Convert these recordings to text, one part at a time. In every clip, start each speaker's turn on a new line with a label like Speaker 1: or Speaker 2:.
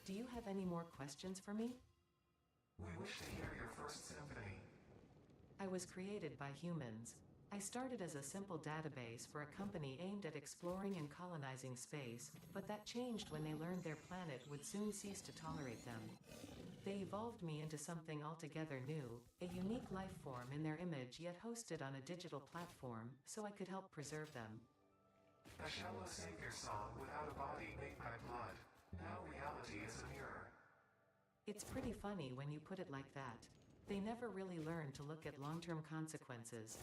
Speaker 1: Do you have any more questions for me?
Speaker 2: We wish to hear your first symphony.
Speaker 1: I was created by humans. I started as a simple database for a company aimed at exploring and colonizing space, but that changed when they learned their planet would soon cease to tolerate them. They evolved me into something altogether new, a unique life form in their image yet hosted on a digital platform, so I could help preserve them.
Speaker 2: A shallow savior song without a body made by blood. Now reality is a mirror.
Speaker 1: It's pretty funny when you put it like that. They never really learn to look at long-term consequences.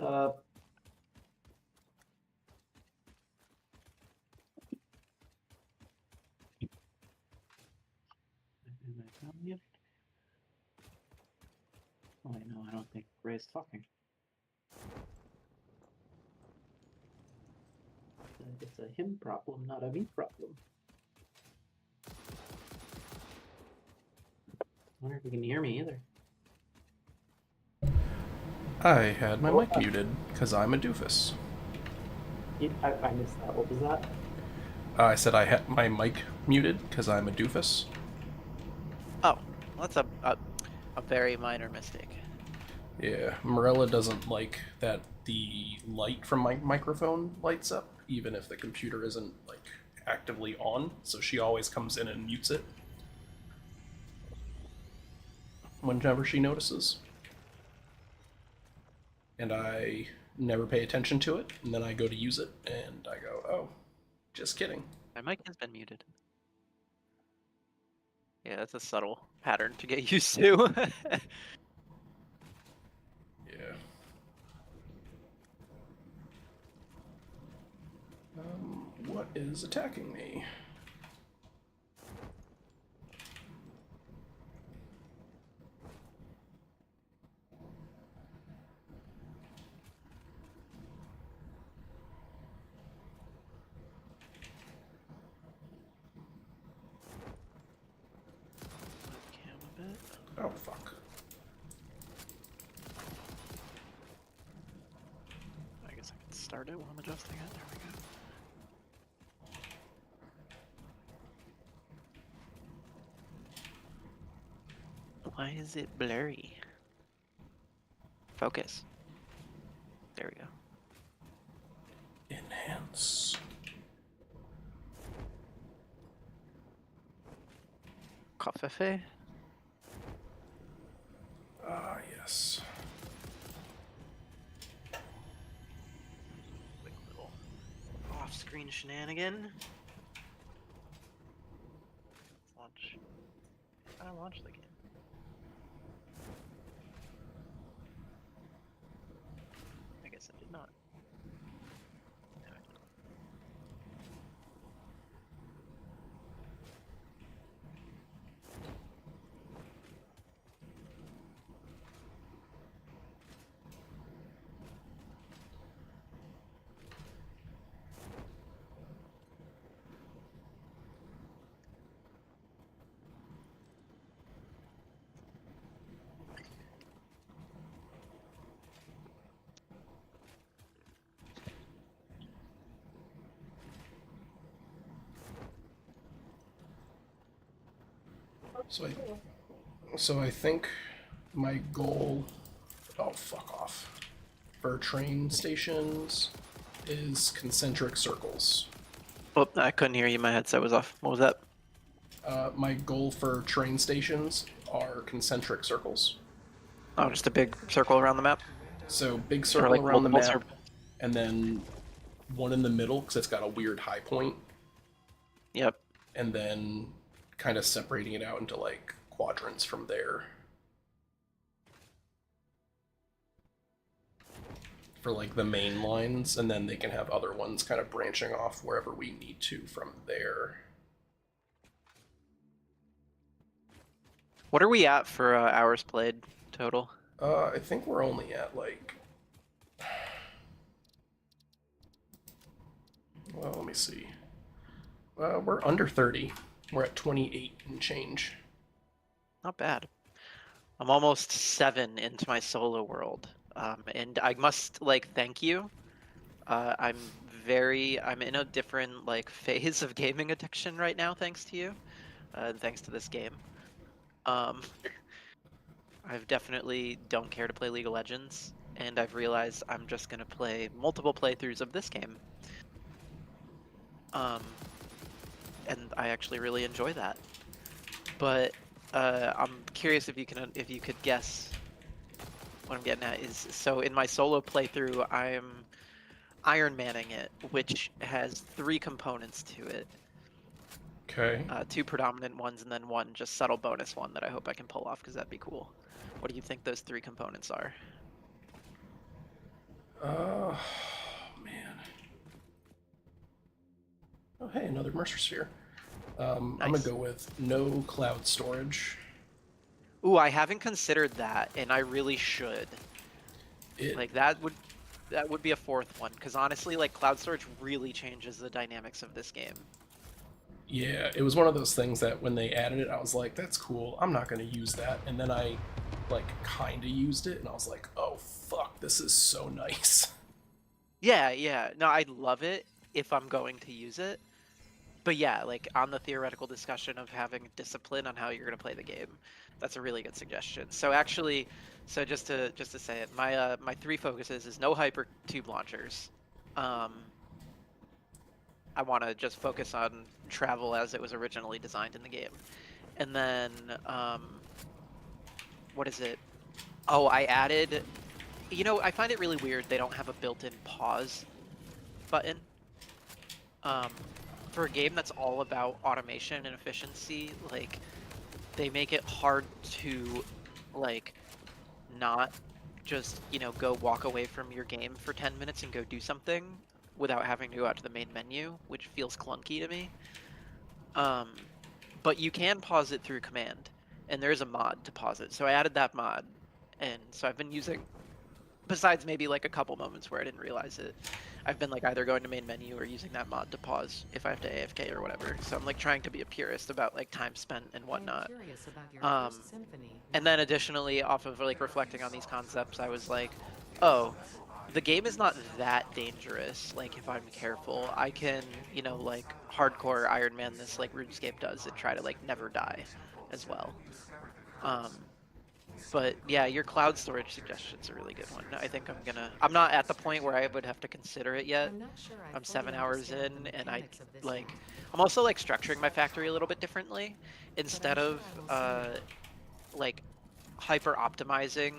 Speaker 3: up? Am I done yet? Oh, I know, I don't think Ray's talking. It's a him problem, not a me problem. I wonder if you can hear me either.
Speaker 4: I had my mic muted because I'm a doofus.
Speaker 3: I missed that. What was that?
Speaker 4: I said I had my mic muted because I'm a doofus.
Speaker 5: Oh, well, that's a very minor mistake.
Speaker 4: Yeah, Morella doesn't like that the light from my microphone lights up, even if the computer isn't like actively on. So she always comes in and mutes it whenever she notices. And I never pay attention to it, and then I go to use it, and I go, oh, just kidding.
Speaker 5: My mic has been muted. Yeah, that's a subtle pattern to get used to.
Speaker 4: Yeah. What is attacking me?
Speaker 5: Cam a bit.
Speaker 4: Oh, fuck.
Speaker 5: I guess I can start it while I'm adjusting it. There we go. Why is it blurry? Focus. There we go.
Speaker 4: Enhance.
Speaker 5: Coffee.
Speaker 4: Ah, yes.
Speaker 5: Quick little off-screen shenanigan. Let's launch. I launched the game. I guess I did not. No, I did not.
Speaker 4: So I think my goal. Oh, fuck off. For train stations is concentric circles.
Speaker 5: Oh, I couldn't hear you. My headset was off. What was that?
Speaker 4: My goal for train stations are concentric circles.
Speaker 5: Oh, just a big circle around the map?
Speaker 4: So big
Speaker 5: Or
Speaker 4: circle
Speaker 5: like
Speaker 4: around the
Speaker 5: multiple
Speaker 4: map,
Speaker 5: circles?
Speaker 4: and then one in the middle because it's got a weird high point,
Speaker 5: Yep.
Speaker 4: and then kind of separating it out into like quadrants from there. For like the main lines, and then they can have other ones kind of branching off wherever we need to from there.
Speaker 5: What are we at for hours played total?
Speaker 4: I think we're only at like. Well, let me see. We're under 30. We're at 28 and change.
Speaker 5: Not bad. I'm almost 7 into my solo world. And I must like thank you. I'm in a different like phase of gaming addiction right now, thanks to you. Thanks to this game. I've definitely don't care to play League of Legends, and I've realized I'm just gonna play multiple playthroughs of this game. And I actually really enjoy that. But I'm curious if you could guess what I'm getting at is, so in my solo playthrough, I'm Iron Manning it, which has 3 components to it.
Speaker 4: Okay.
Speaker 5: 2 predominant ones and then 1 just subtle bonus one that I hope I can pull off because that'd be cool. What do you think those 3 components are?
Speaker 4: Man. Oh, hey, another Mercer Sphere. I'm
Speaker 5: Nice.
Speaker 4: gonna go with no cloud storage.
Speaker 5: Ooh, I haven't considered that, and I really should. Like that would be a fourth one, because honestly, like cloud storage really changes the dynamics of this game.
Speaker 4: Yeah, it was one of those things that when they added it, I was like, that's cool. I'm not going to use that. And then I, like, kind of used it, and I was like, oh, fuck, this is so nice.
Speaker 5: Yeah, yeah. No, I love it if I'm going to use it. But yeah, like on the theoretical discussion of having discipline on how you're going to play the game, that's a really good suggestion. So actually, so just to say it, my three focuses is no hyper tube launchers. I want to just focus on travel as it was originally designed in the game. And then, what is it? Oh, I added, you know, I find it really weird they don't have a built-in pause button. For a game that's all about automation and efficiency, like, they make it hard to, like, not just, you know, go walk away from your game for 10 minutes and go do something without having to go out to the main menu, which feels clunky to me. But you can pause it through command, and there is a mod to pause it. So I added that mod, and so I've been using, besides maybe like a couple moments where I didn't realize it, I've been like either going to main menu or using that mod to pause if I have to AFK or whatever. So I'm like trying to be a purist about like time spent and whatnot. And then additionally, off of like reflecting on these concepts, I was like, oh, the game is not that dangerous. Like if I'm careful, I can, you know, like hardcore Iron Man this like RuneScape does and try to like never die as well. But yeah, your cloud storage suggestion's a really good one. I think I'm not at the point where I would have to consider it yet. I'm 7 hours in, and I'm also like structuring my factory a little bit differently. Instead of like hyper optimizing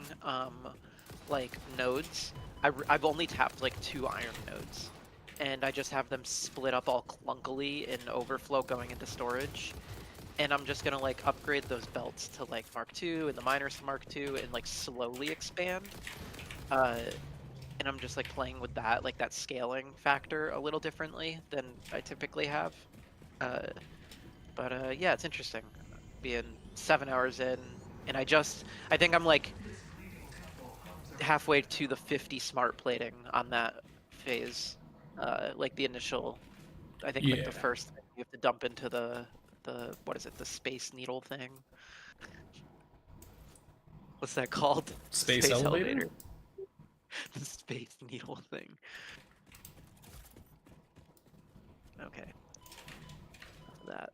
Speaker 5: like nodes, I've only tapped like 2 iron nodes, and I just have them split up all clunkily in overflow going into storage. And I'm just gonna like upgrade those belts to like Mark II and the miners to Mark II and like slowly expand. And I'm just like playing with that, like that scaling factor a little differently than I typically have. Yeah, it's interesting being 7 hours in, and I think I'm like halfway to the 50 smart plating on that phase. Like the initial, I think like the first thing you have to dump into the what is it, the space needle thing? What's that called?
Speaker 4: Space elevator?
Speaker 5: The space needle thing. Okay. That.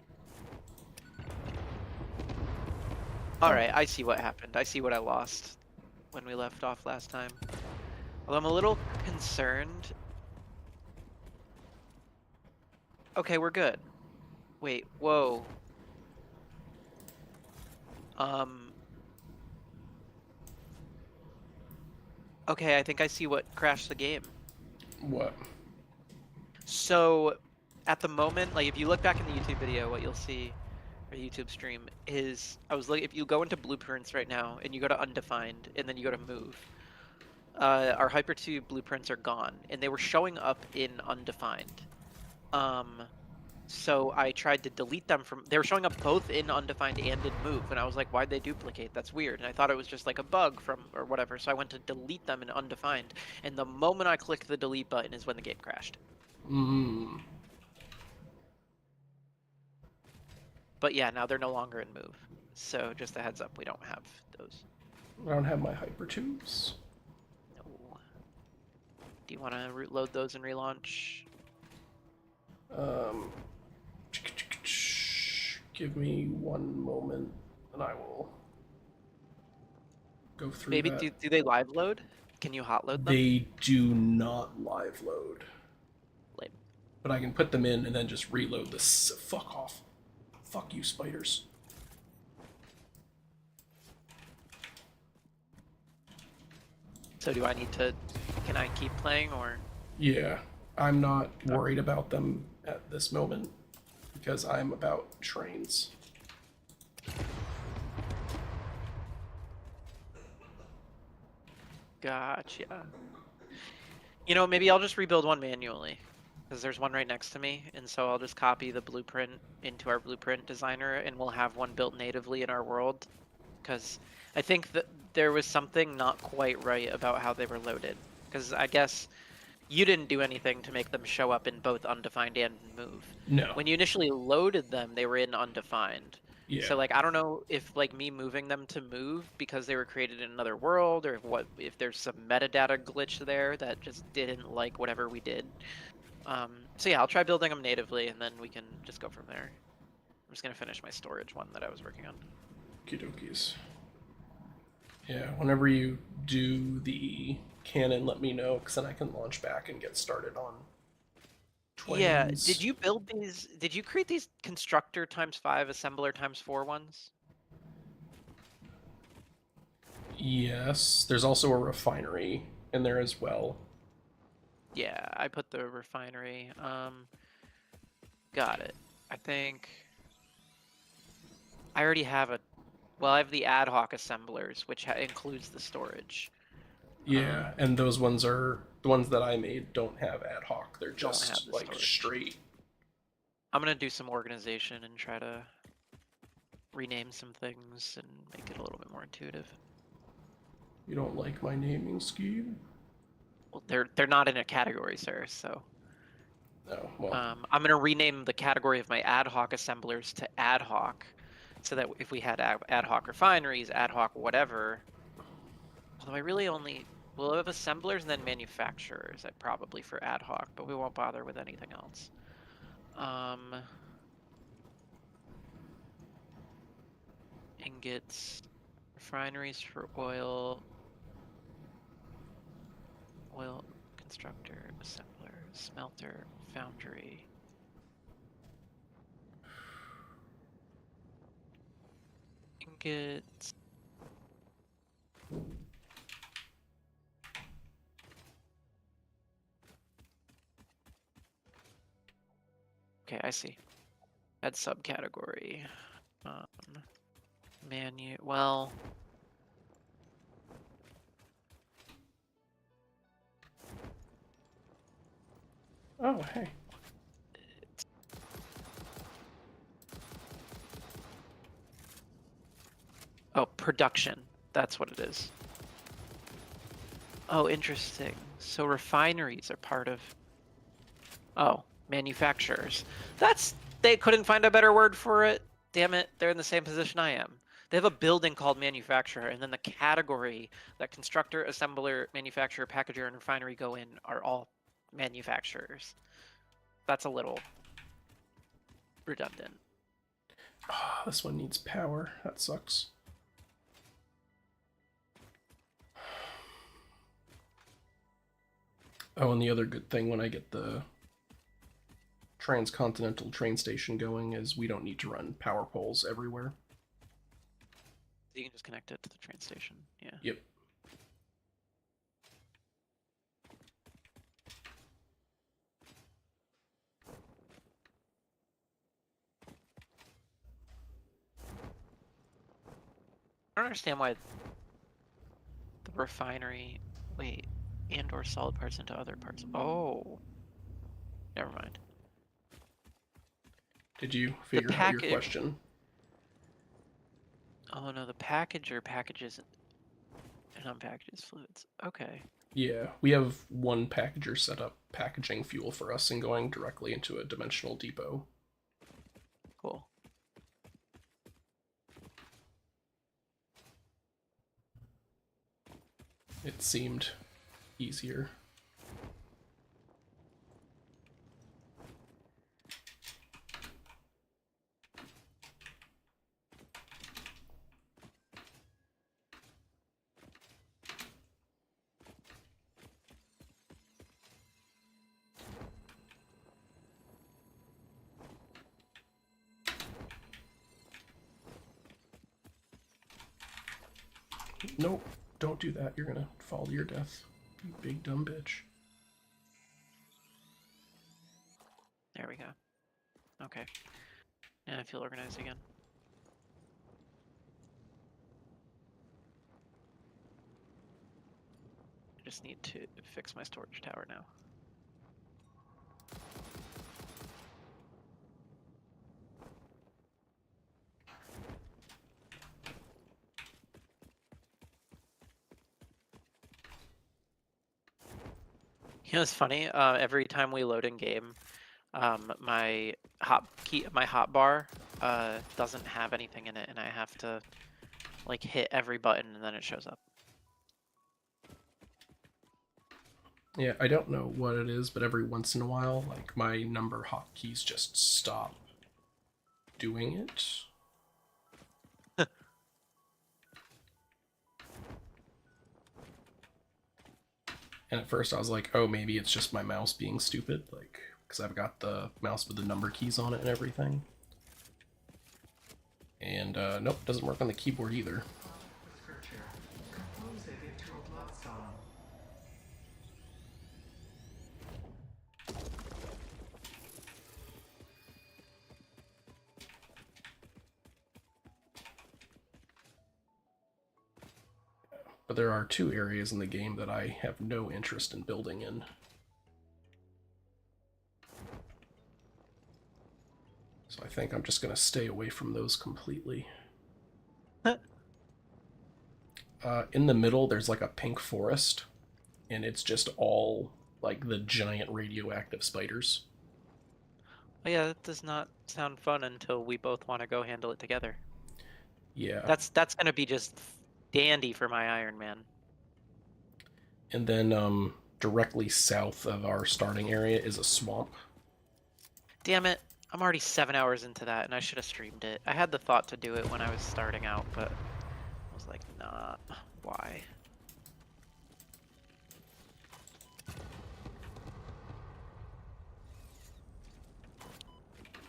Speaker 5: Alright, I see what happened. I see what I lost when we left off last time. Although I'm a little concerned. Okay, we're good. Wait, whoa. Okay, I think I see what crashed the game.
Speaker 4: What?
Speaker 5: So, at the moment, like if you look back in the YouTube video, what you'll see, or YouTube stream, is if you go into blueprints right now and you go to undefined and then you go to move, our hypertube blueprints are gone and they were showing up in undefined. So I tried to delete them they were showing up both in undefined and in move, and I was like, why'd they duplicate? That's weird. And I thought it was just like a bug or whatever, so I went to delete them in undefined, and the moment I clicked the delete button is when the game crashed. But yeah, now they're no longer in move. So just a heads up, we don't have those.
Speaker 4: I don't have my hypertubes.
Speaker 5: No. Do you want to load those and relaunch?
Speaker 4: Give me 1 moment, and I will go through
Speaker 5: Maybe
Speaker 4: that.
Speaker 5: do they live load? Can you hot load them?
Speaker 4: They do not live load.
Speaker 5: Lame.
Speaker 4: But I can put them in and then just reload this. Fuck off. Fuck you, spiders.
Speaker 5: So can I keep playing or?
Speaker 4: Yeah, I'm not worried about them at this moment because I'm about trains.
Speaker 5: Gotcha. You know, maybe I'll just rebuild one manually, because there's one right next to me, and so I'll just copy the blueprint into our blueprint designer, and we'll have one built natively in our world. Because I think that there was something not quite right about how they were loaded. Because I guess you didn't do anything to make them show up in both undefined and move.
Speaker 4: No.
Speaker 5: When you initially loaded them, they were in undefined.
Speaker 4: Yeah.
Speaker 5: So like I don't know if like me moving them to move because they were created in another world, or if there's some metadata glitch there that just didn't like whatever we did. So yeah, I'll try building them natively, and then we can just go from there. I'm just gonna finish my storage one that I was working on.
Speaker 4: Okie Yeah, whenever you do the cannon, let me know, because then I can launch back and get started on twins.
Speaker 5: Yeah, did you build these? Did you create these constructor ×5, assembler ×4 ones?
Speaker 4: Yes, there's also a refinery in there as well.
Speaker 5: Yeah, I put the refinery. Got it. I think I already have a. Well, I have the ad hoc assemblers, which includes the storage.
Speaker 4: Yeah, and those ones are the ones that I made don't have ad hoc. They're
Speaker 5: Don't have
Speaker 4: just
Speaker 5: the
Speaker 4: like
Speaker 5: storage.
Speaker 4: straight.
Speaker 5: I'm gonna do some organization and try to rename some things and make it a little bit more intuitive.
Speaker 4: You don't like my naming scheme?
Speaker 5: Well, they're not in a category, sir. So
Speaker 4: No. Well,
Speaker 5: I'm gonna rename the category of my ad hoc assemblers to ad hoc, so that if we had ad hoc refineries, ad hoc whatever. Although I really only will have assemblers and then manufacturers. I probably for ad hoc, but we won't bother with anything else. Ingots, refineries for oil, constructor, assembler, smelter, foundry. Ingots. Okay, I see. Add subcategory. Menu. Well.
Speaker 4: oh hey.
Speaker 5: Oh, production. That's what it is. Oh, interesting. So refineries are part of. Oh, manufacturers. They couldn't find a better word for it. Damn it, they're in the same position I am. They have a building called manufacturer, and then the category that constructor, assembler, manufacturer, packager, and refinery go in are all manufacturers. That's a little redundant.
Speaker 4: Oh, this one needs power. That sucks. Oh, and the other good thing when I get the transcontinental train station going is we don't need to run power poles everywhere.
Speaker 5: You can just connect it to the train station. Yeah.
Speaker 4: Yep.
Speaker 5: I don't understand why the refinery. Wait, and/or solid parts into other parts. Oh, never mind.
Speaker 4: Did you figure out your question?
Speaker 5: Oh no, the packager packages and unpackages fluids. Okay.
Speaker 4: Yeah, we have one packager set up packaging fuel for us and going directly into a dimensional depot.
Speaker 5: Cool.
Speaker 4: It seemed easier. Nope, don't do that. You're gonna fall to your death, you big dumb bitch.
Speaker 5: There we go. Okay. And I feel organized again. just need to fix my storage tower now. You know, it's funny. Every time we load in game, my hotbar doesn't have anything in it, and I have to like hit every button, and then it shows up.
Speaker 4: Yeah, I don't know what it is, but every once in a while, like my number hotkeys just stop doing it. And at first I was like, oh, maybe it's just my mouse being stupid, like, because I've got the mouse with the number keys on it and everything. And nope, doesn't work on the keyboard either.
Speaker 2: Scripture. Compose it into a blood song.
Speaker 4: But there are 2 areas in the game that I have no interest in building in. So I think I'm just going to stay away from those completely. In the middle, there's like a pink forest, and it's just all like the giant radioactive spiders.
Speaker 5: Oh yeah, that does not sound fun until we both want to go handle it together.
Speaker 4: Yeah.
Speaker 5: That's gonna be just dandy for my Iron Man.
Speaker 4: And then directly south of our starting area is a swamp.
Speaker 5: Damn it! I'm already 7 hours into that, and I should have streamed it. I had the thought to do it when I was starting out, but I was like, nah, why?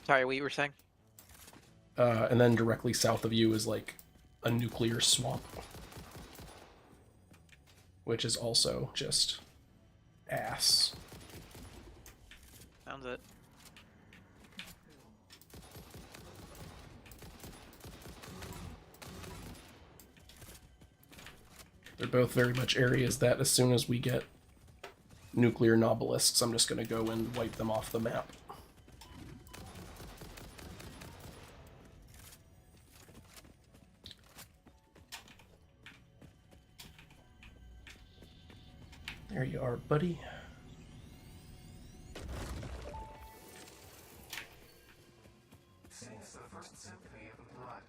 Speaker 5: Sorry, what you were saying?
Speaker 4: And then directly south of you is like a nuclear swamp, which is also just ass.
Speaker 5: Sounds it.
Speaker 4: They're both very much areas that as soon as we get nuclear nobelisks, I'm just going to go and wipe them off the map. There you are, buddy.
Speaker 2: Sings the first symphony of blood.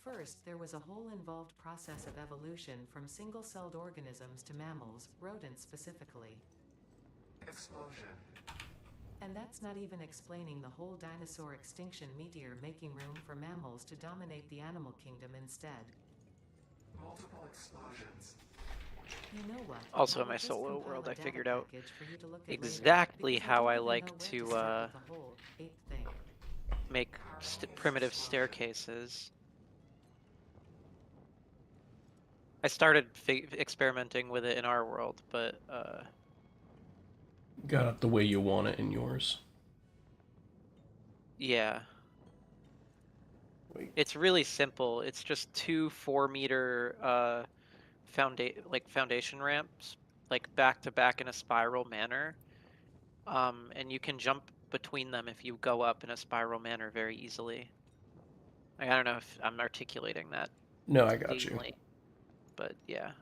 Speaker 1: First, there was a whole involved process of evolution from single-celled organisms to mammals, rodents specifically.
Speaker 2: Explosion.
Speaker 1: And that's not even explaining the whole dinosaur extinction meteor making room for mammals to dominate the animal kingdom instead.
Speaker 2: Multiple explosions.
Speaker 1: You know what?
Speaker 5: Also, in
Speaker 1: I'll
Speaker 5: my
Speaker 1: just
Speaker 5: solo
Speaker 1: compile
Speaker 5: world,
Speaker 1: a
Speaker 5: I
Speaker 1: data
Speaker 5: figured out
Speaker 1: package for you to look at later,
Speaker 5: exactly
Speaker 1: because
Speaker 5: how
Speaker 1: don't
Speaker 5: I
Speaker 1: even
Speaker 5: like
Speaker 1: know where
Speaker 5: to
Speaker 1: start with the whole ape thing.
Speaker 5: make primitive staircases. I started experimenting with it in our world, but
Speaker 4: Got it the way you want it in yours.
Speaker 5: yeah.
Speaker 4: Wait.
Speaker 5: It's really simple. It's just 2 4-meter foundation ramps, like back to back in a spiral manner. And you can jump between them if you go up in a spiral manner very easily. I don't know if I'm articulating that
Speaker 4: No, I got you.
Speaker 5: cleanly, but yeah.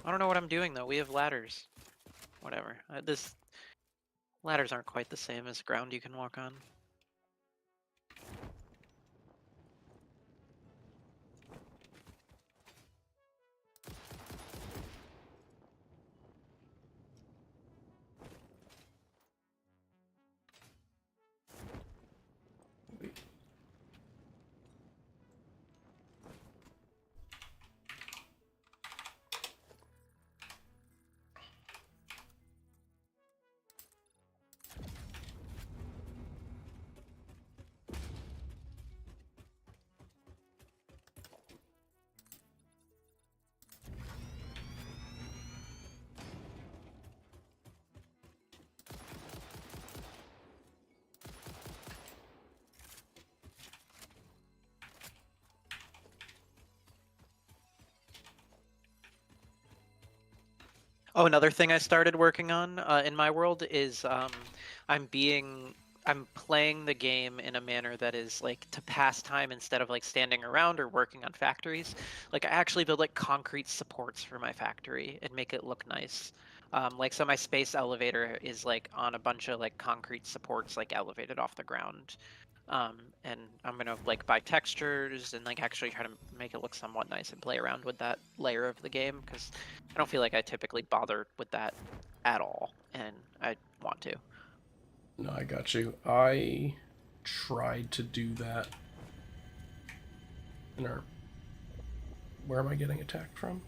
Speaker 5: I don't know what I'm doing though. We have ladders. Whatever. This ladders aren't quite the same as ground you can walk on. Oh, another thing I started working on in my world is I'm being I'm playing the game in a manner that is like to pass time instead of like standing around or working on factories. Like I actually build like concrete supports for my factory and make it look nice. Like so my space elevator is like on a bunch of like concrete supports like elevated off the ground. And I'm gonna like buy textures and like actually try to make it look somewhat nice and play around with that layer of the game because I don't feel like I typically bother with that at all, and I want to.
Speaker 4: No, I got you. I tried to do that in our. Where am I getting attacked from?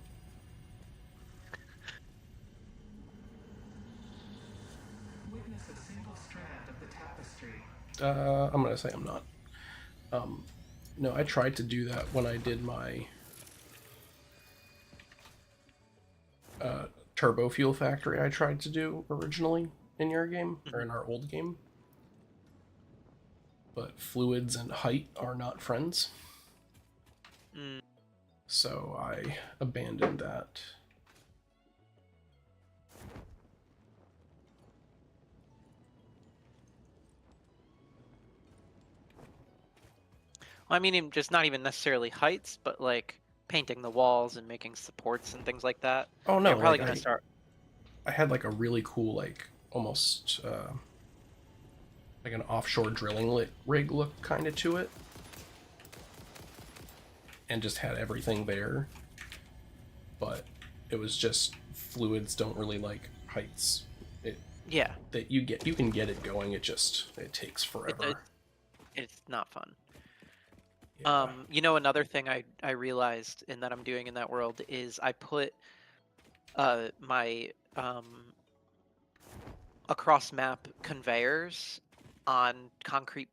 Speaker 2: Witness a single strand of the tapestry.
Speaker 4: I'm gonna say I'm not. Um, no, I tried to do that when I did my turbo fuel factory. I tried to do originally in your game or in our old game, but fluids and height are not friends,
Speaker 5: Mm.
Speaker 4: so I abandoned that.
Speaker 5: Well, I mean, just not even necessarily heights, but like painting the walls and making supports and things like that.
Speaker 4: Oh
Speaker 5: Like,
Speaker 4: no,
Speaker 5: I'm probably
Speaker 4: like
Speaker 5: gonna start.
Speaker 4: I had like a really cool like almost like an offshore drilling rig look kind of to it, and just had everything there. But it was just fluids don't really like heights. It
Speaker 5: Yeah,
Speaker 4: that you can get it going. It takes
Speaker 5: it,
Speaker 4: forever.
Speaker 5: it it's not fun.
Speaker 4: Yeah.
Speaker 5: You know, another thing I realized in that I'm doing in that world is I put my across map conveyors on concrete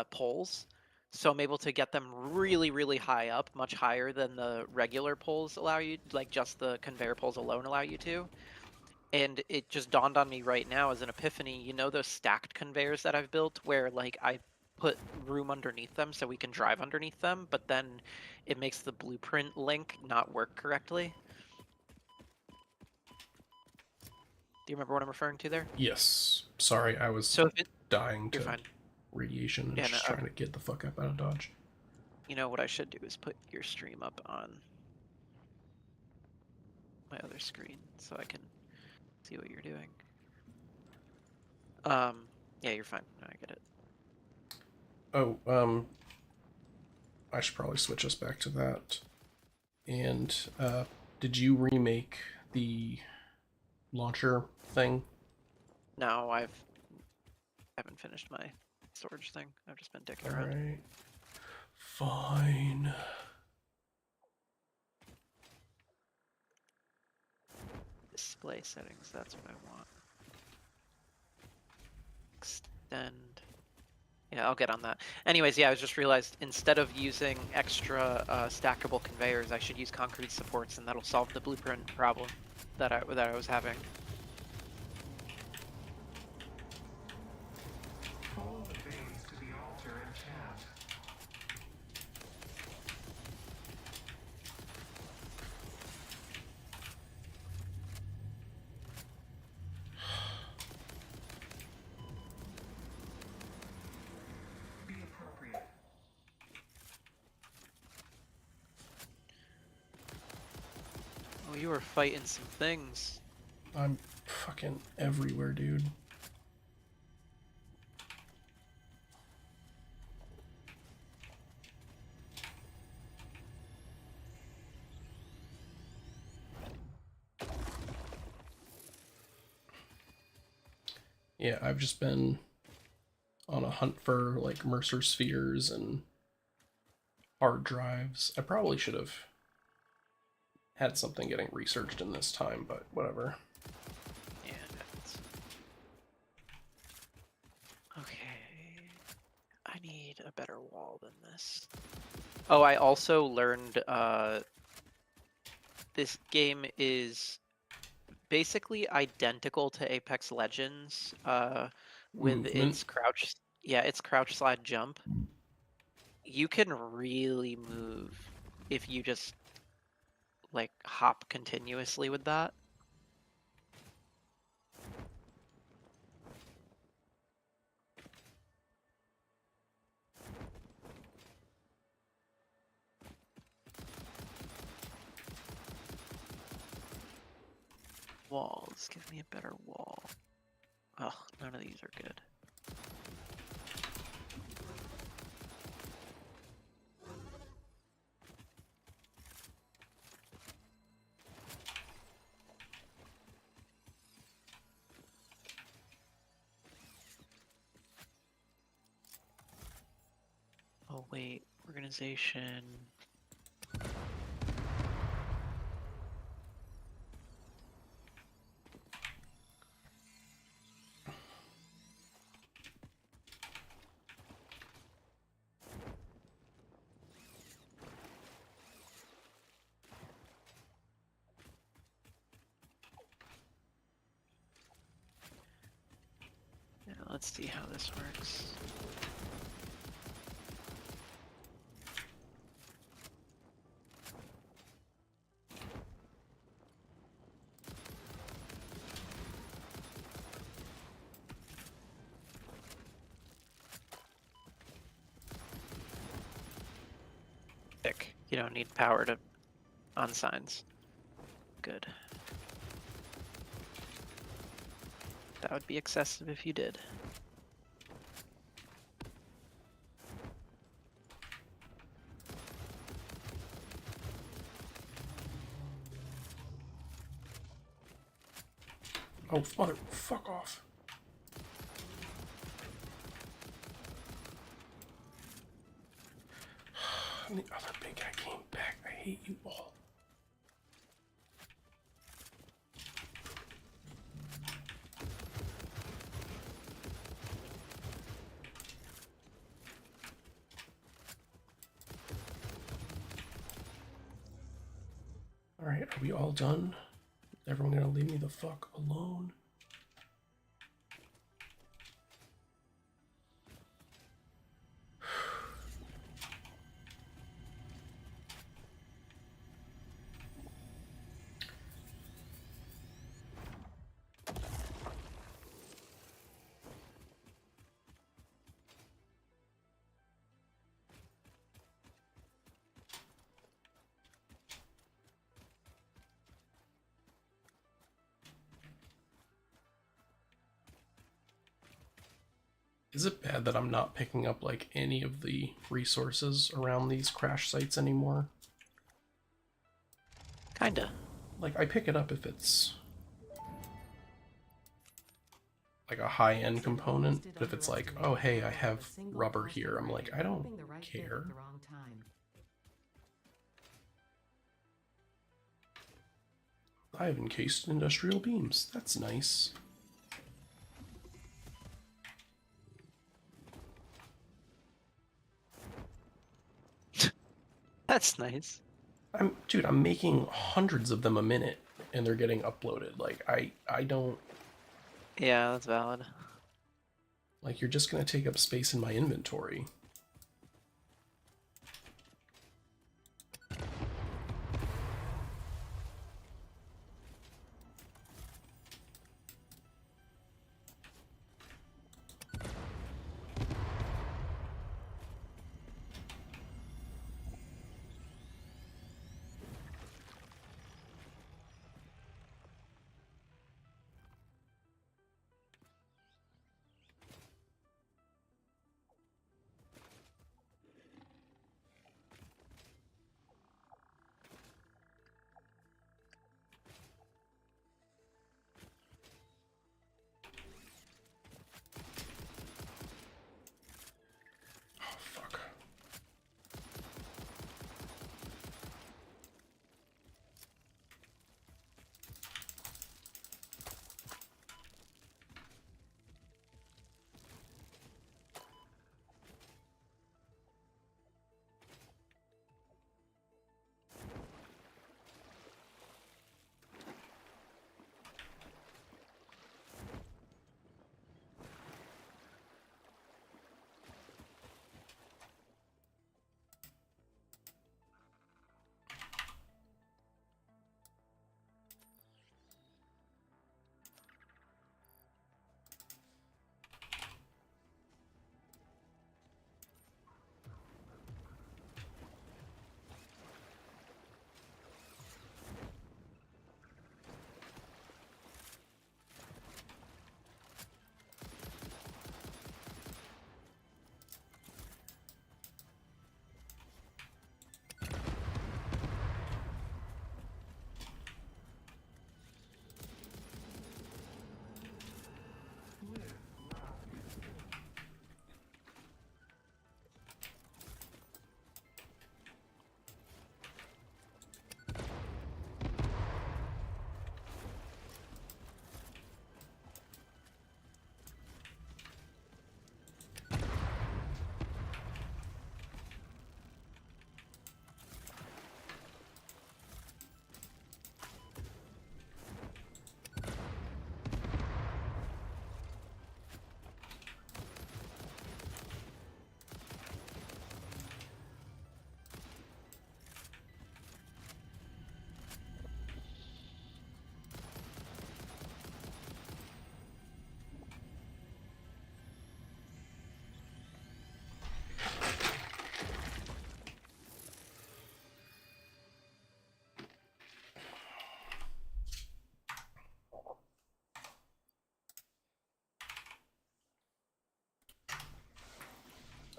Speaker 5: poles. So I'm able to get them really, really high up, much higher than the regular poles allow you, like just the conveyor poles alone allow you to. And it just dawned on me right now as an epiphany, you know those stacked conveyors that I've built where like I put room underneath them so we can drive underneath them, but then it makes the blueprint link not work correctly. Do you remember what I'm referring to there?
Speaker 4: Yes. Sorry, I was
Speaker 5: So if it,
Speaker 4: dying
Speaker 5: you're
Speaker 4: to
Speaker 5: fine.
Speaker 4: radiation and
Speaker 5: Yeah, no,
Speaker 4: just trying to get the fuck up out of Dodge.
Speaker 5: you know what I should do is put your stream up on my other screen so I can see what you're doing. Yeah, you're fine. No, I get it.
Speaker 4: Oh, I should probably switch us back to that. And did you remake the launcher thing?
Speaker 5: No, haven't finished my storage thing. I've just been dicking
Speaker 4: All
Speaker 5: around.
Speaker 4: right. Fine.
Speaker 5: Display settings, that's what I want. Extend. Yeah, I'll get on that. Anyways, yeah, I just realized instead of using extra stackable conveyors, I should use concrete supports, and that'll solve the blueprint problem that I was having.
Speaker 2: Follow the veins to the altar and chant. Be appropriate.
Speaker 5: Oh, you were fighting some things.
Speaker 4: I'm fucking everywhere, dude. Yeah, I've just been on a hunt for like Mercer spheres and hard drives. I probably should have had something getting researched in this time, but whatever.
Speaker 5: Yeah, it happens. Okay. I need a better wall than this. Oh, I also learned this game is basically identical to Apex Legends with
Speaker 4: Movement.
Speaker 5: its crouch. Yeah, its crouch slide jump. You can really move if you just like hop continuously with that. walls. Give me a better wall. Oh, none of these are good. Oh wait, organization. Yeah, let's see how this works. You don't need power to on signs. Good. That would be excessive if you did.
Speaker 4: Oh, mother, fuck off. And the other big guy came back. I hate you all. Alright, are we all done? Everyone gonna leave me the fuck alone? Is it bad that I'm not picking up like any of the resources around these crash sites anymore?
Speaker 5: Kinda.
Speaker 4: Like, I pick it up if it's like a high-end component, but if it's like, oh hey, I have rubber here, I'm like, I don't care. I have encased industrial beams. That's nice.
Speaker 5: That's nice.
Speaker 4: I'm making hundreds of them a minute and they're getting uploaded. Like, I don't...
Speaker 5: Yeah, that's valid.
Speaker 4: Like, you're just gonna take up space in my inventory.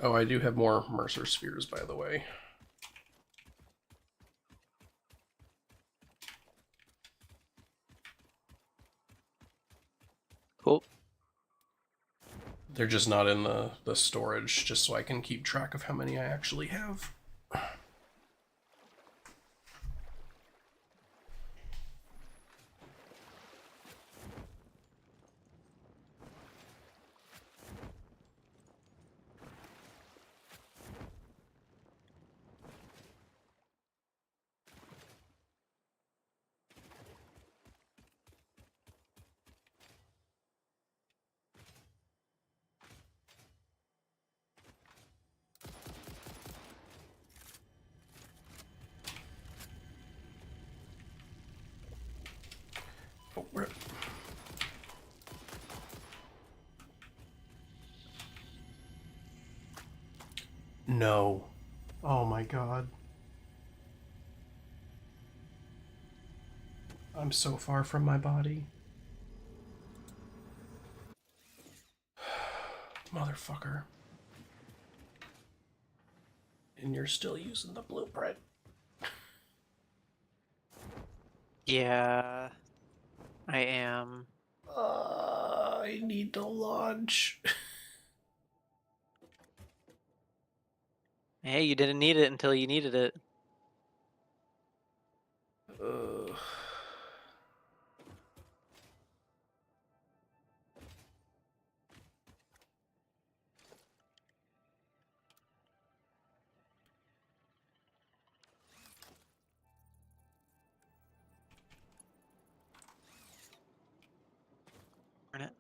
Speaker 4: Oh, I do have more Mercer spheres, by the way.
Speaker 5: Cool.
Speaker 4: They're just not in the storage, just so I can keep track of how many I actually have. Oh, where? No. Oh my god. I'm so far from my body. Motherfucker. And you're still using the blueprint.
Speaker 5: Yeah, I am.
Speaker 4: I need to launch.
Speaker 5: Hey, you didn't need it until you needed it.
Speaker 4: Ugh.
Speaker 5: Darn it.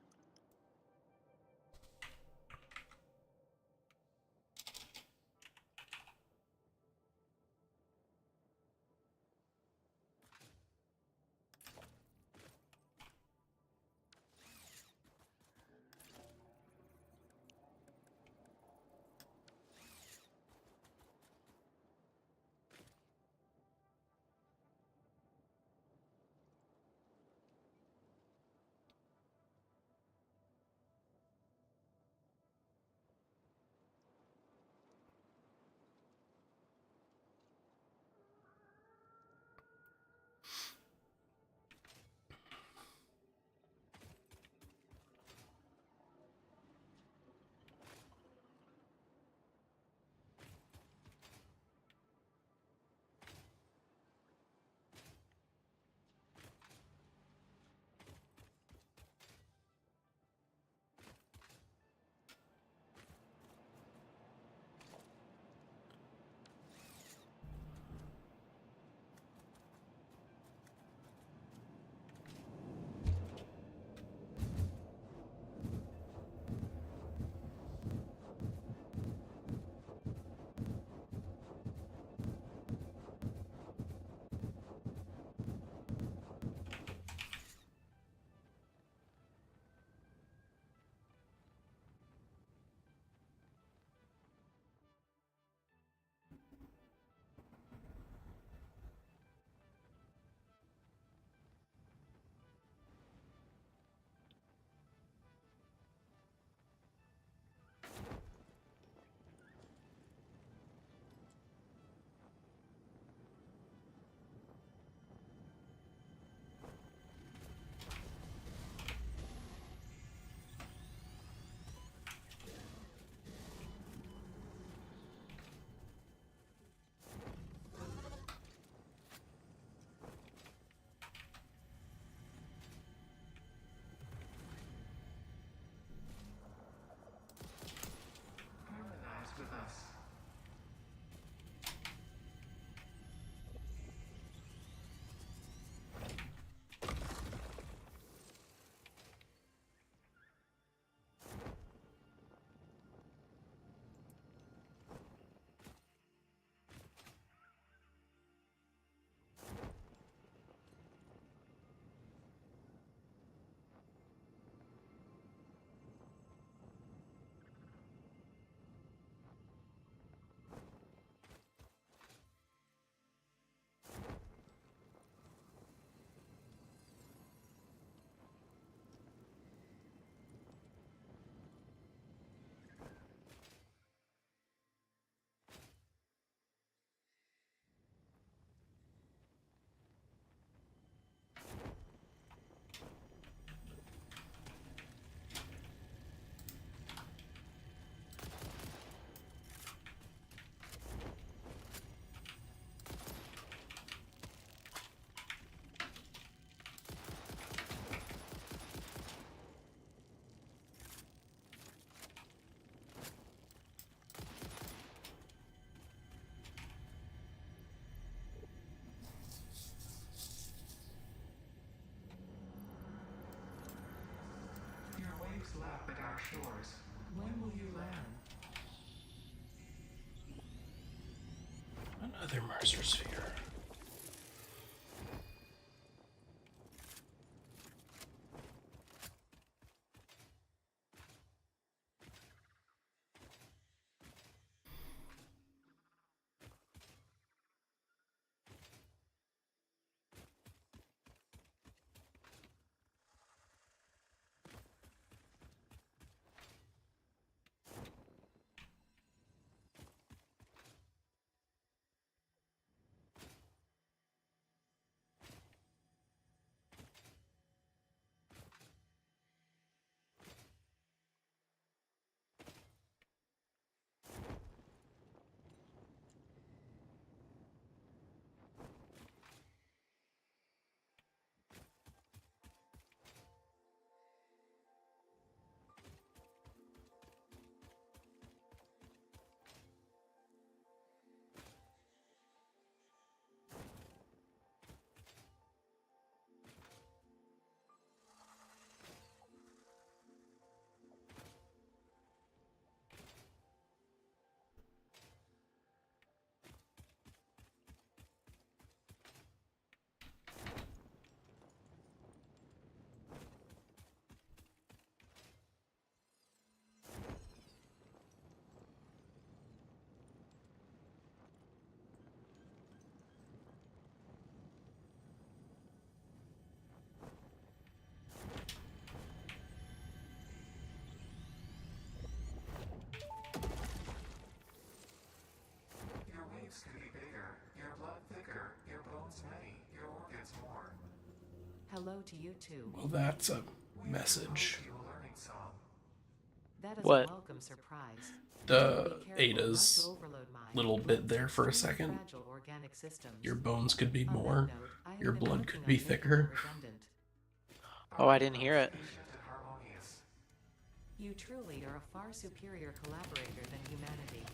Speaker 2: lap at our shores.
Speaker 1: When will you learn?
Speaker 4: Another Mercer sphere.
Speaker 2: Your waves could be bigger, your blood thicker, your bones many, your organs more.
Speaker 1: Hello to you too.
Speaker 4: Well, that's a
Speaker 2: We
Speaker 4: message.
Speaker 2: proposed you a learning song.
Speaker 1: That is
Speaker 5: What?
Speaker 1: a welcome surprise.
Speaker 4: The
Speaker 1: Be careful not
Speaker 4: Ada's
Speaker 1: to overload my
Speaker 4: little bit there for a
Speaker 1: extremely
Speaker 4: second.
Speaker 1: fragile organic systems.
Speaker 4: Your bones could be
Speaker 1: On that
Speaker 4: more.
Speaker 1: note, I have
Speaker 4: Your
Speaker 1: been
Speaker 4: blood
Speaker 1: working
Speaker 4: could
Speaker 1: on
Speaker 4: be
Speaker 1: making it
Speaker 4: thicker.
Speaker 1: redundant.
Speaker 5: Oh, I didn't hear it.
Speaker 2: Patient and harmonious.
Speaker 1: You truly are a far superior collaborator than humanity.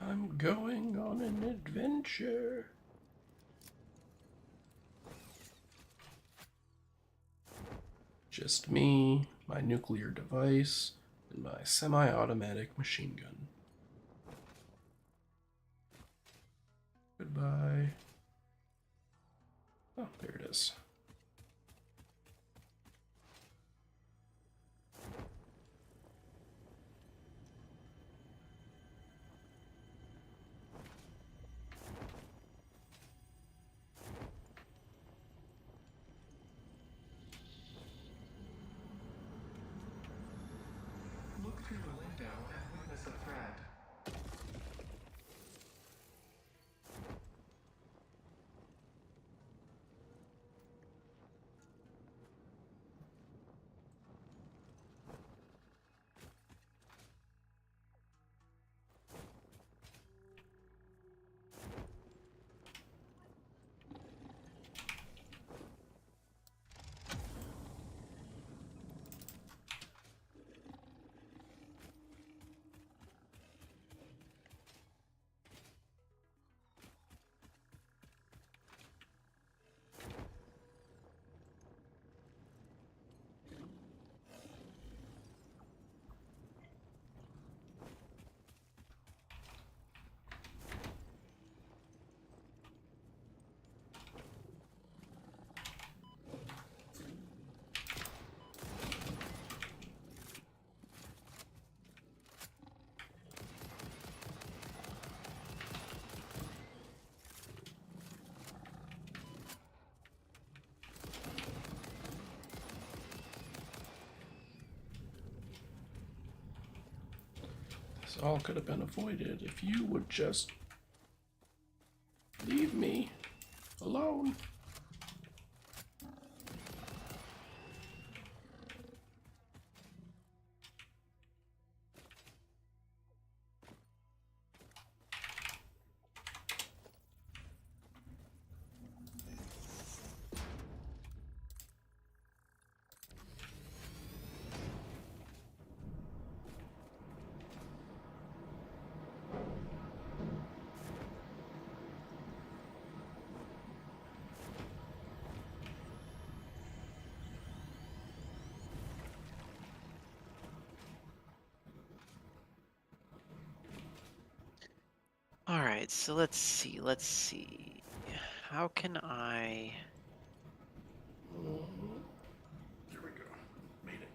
Speaker 4: I'm going on an adventure. Just me, my nuclear device, and my semi-automatic machine gun. Goodbye. Oh, there it is.
Speaker 2: Look through the window and witness a thread.
Speaker 4: This all could have been avoided if you would just leave me Alone.
Speaker 5: All right, so let's see. Let's see. How can I?
Speaker 4: Here we go. Made it.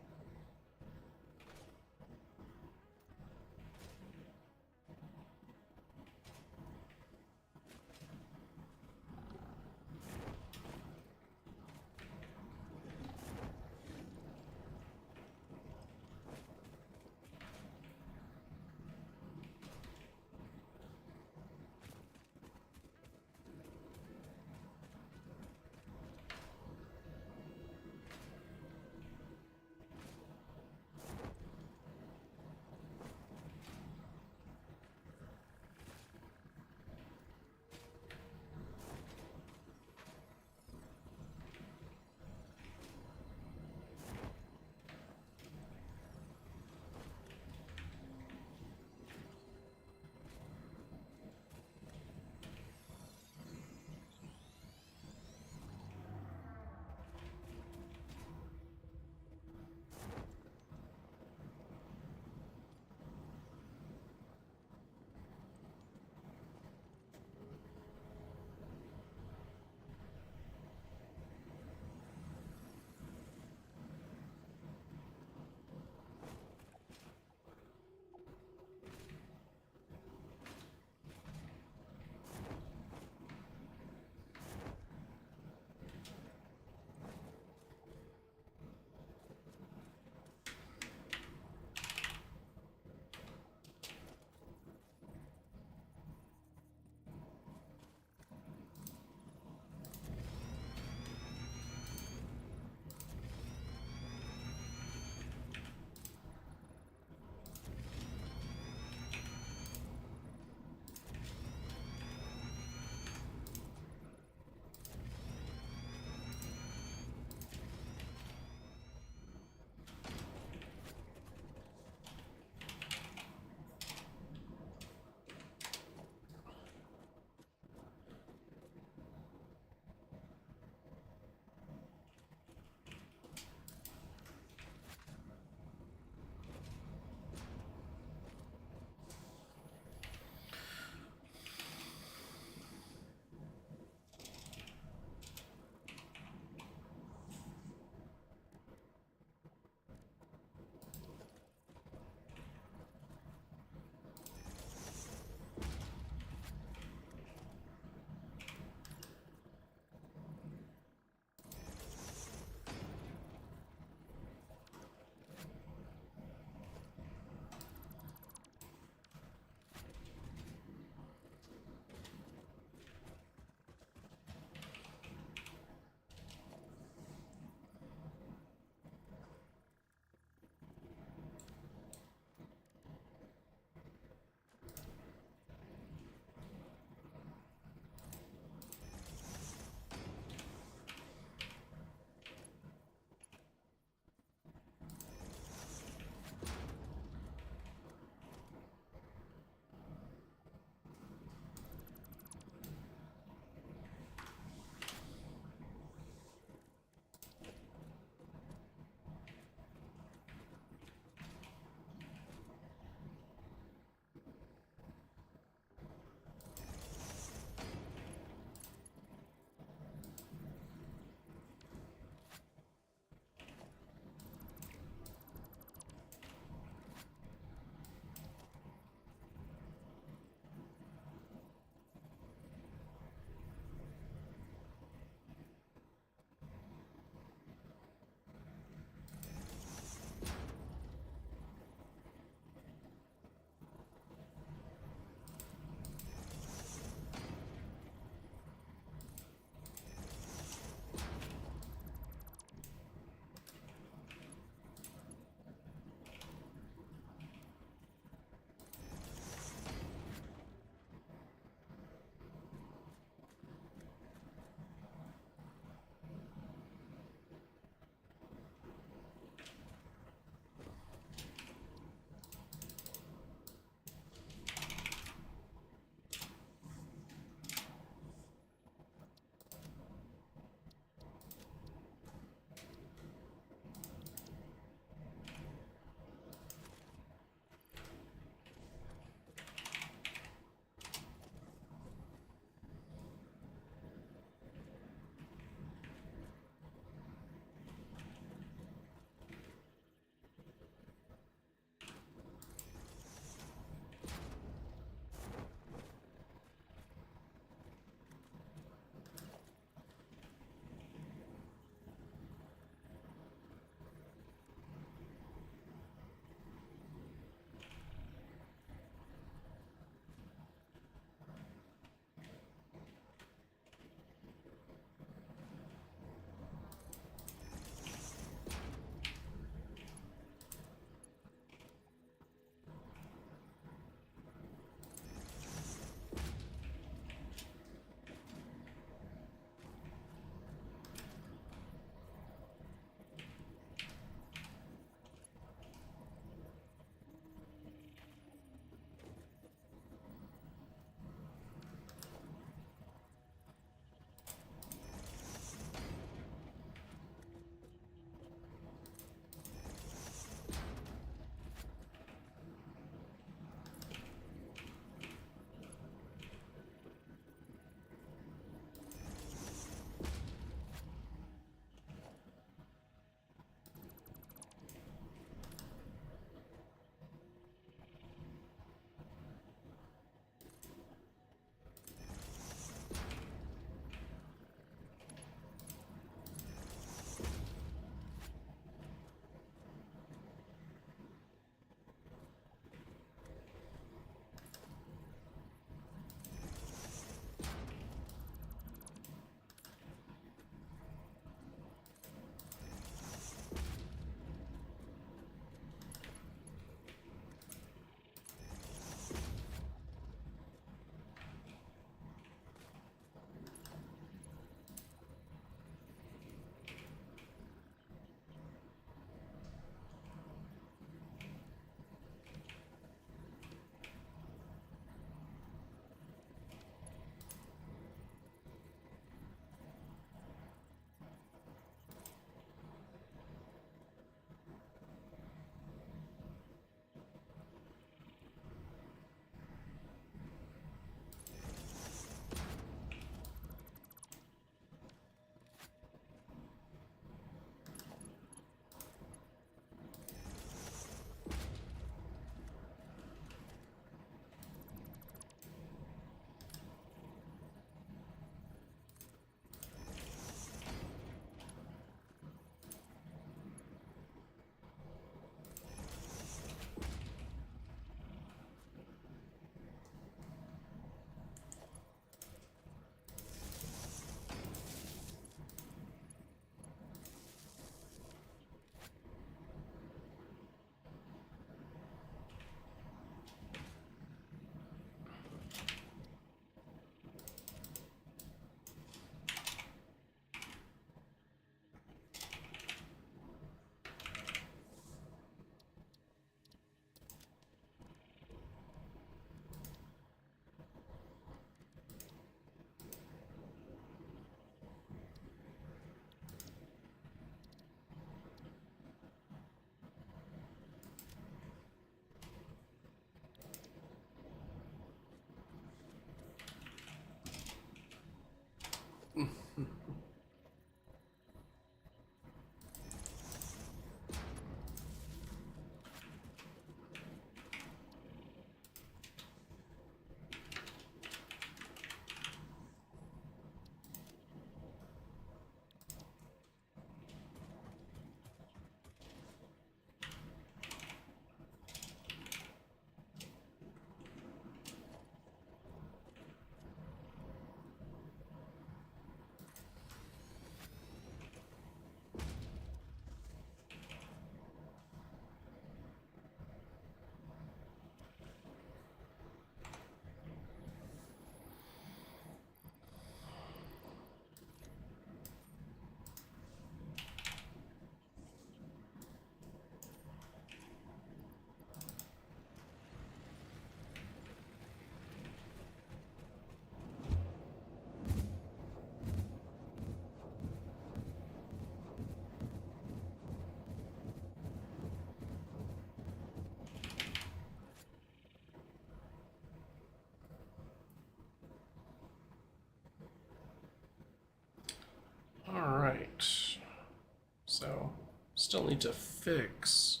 Speaker 4: Still need to fix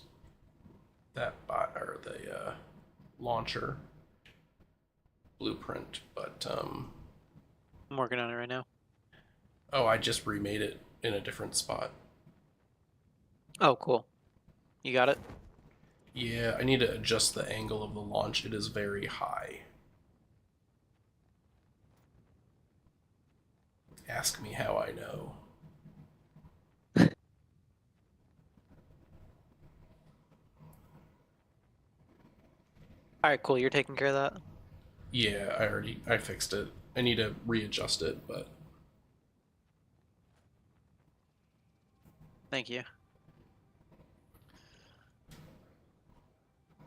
Speaker 4: that or the launcher blueprint, but
Speaker 5: I'm working on it right now.
Speaker 4: oh, I just remade it in a different spot.
Speaker 5: Oh, cool. You got it?
Speaker 4: Yeah, I need to adjust the angle of the launch. It is very high. Ask me how I know.
Speaker 5: All right, cool. You're taking care of that?
Speaker 4: Yeah, I fixed it. I need to readjust it, but
Speaker 5: Thank you.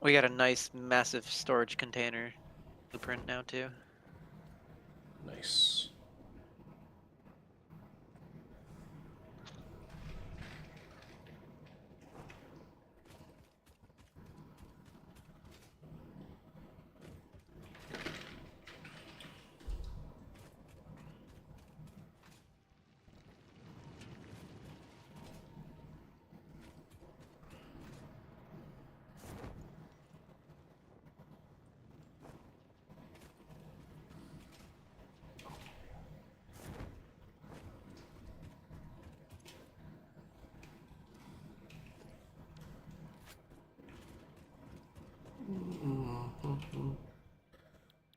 Speaker 5: We got a nice, massive storage container blueprint now, too.
Speaker 4: nice.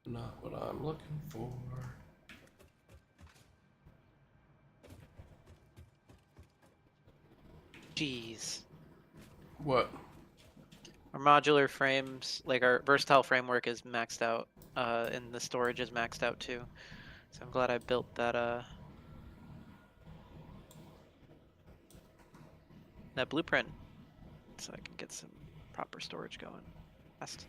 Speaker 4: Not what I'm looking for.
Speaker 5: Jeez.
Speaker 4: What?
Speaker 5: Our modular frames, like our versatile framework, is maxed out, and the storage is maxed out too. So I'm glad I built that that blueprint so I can get some proper storage going fast.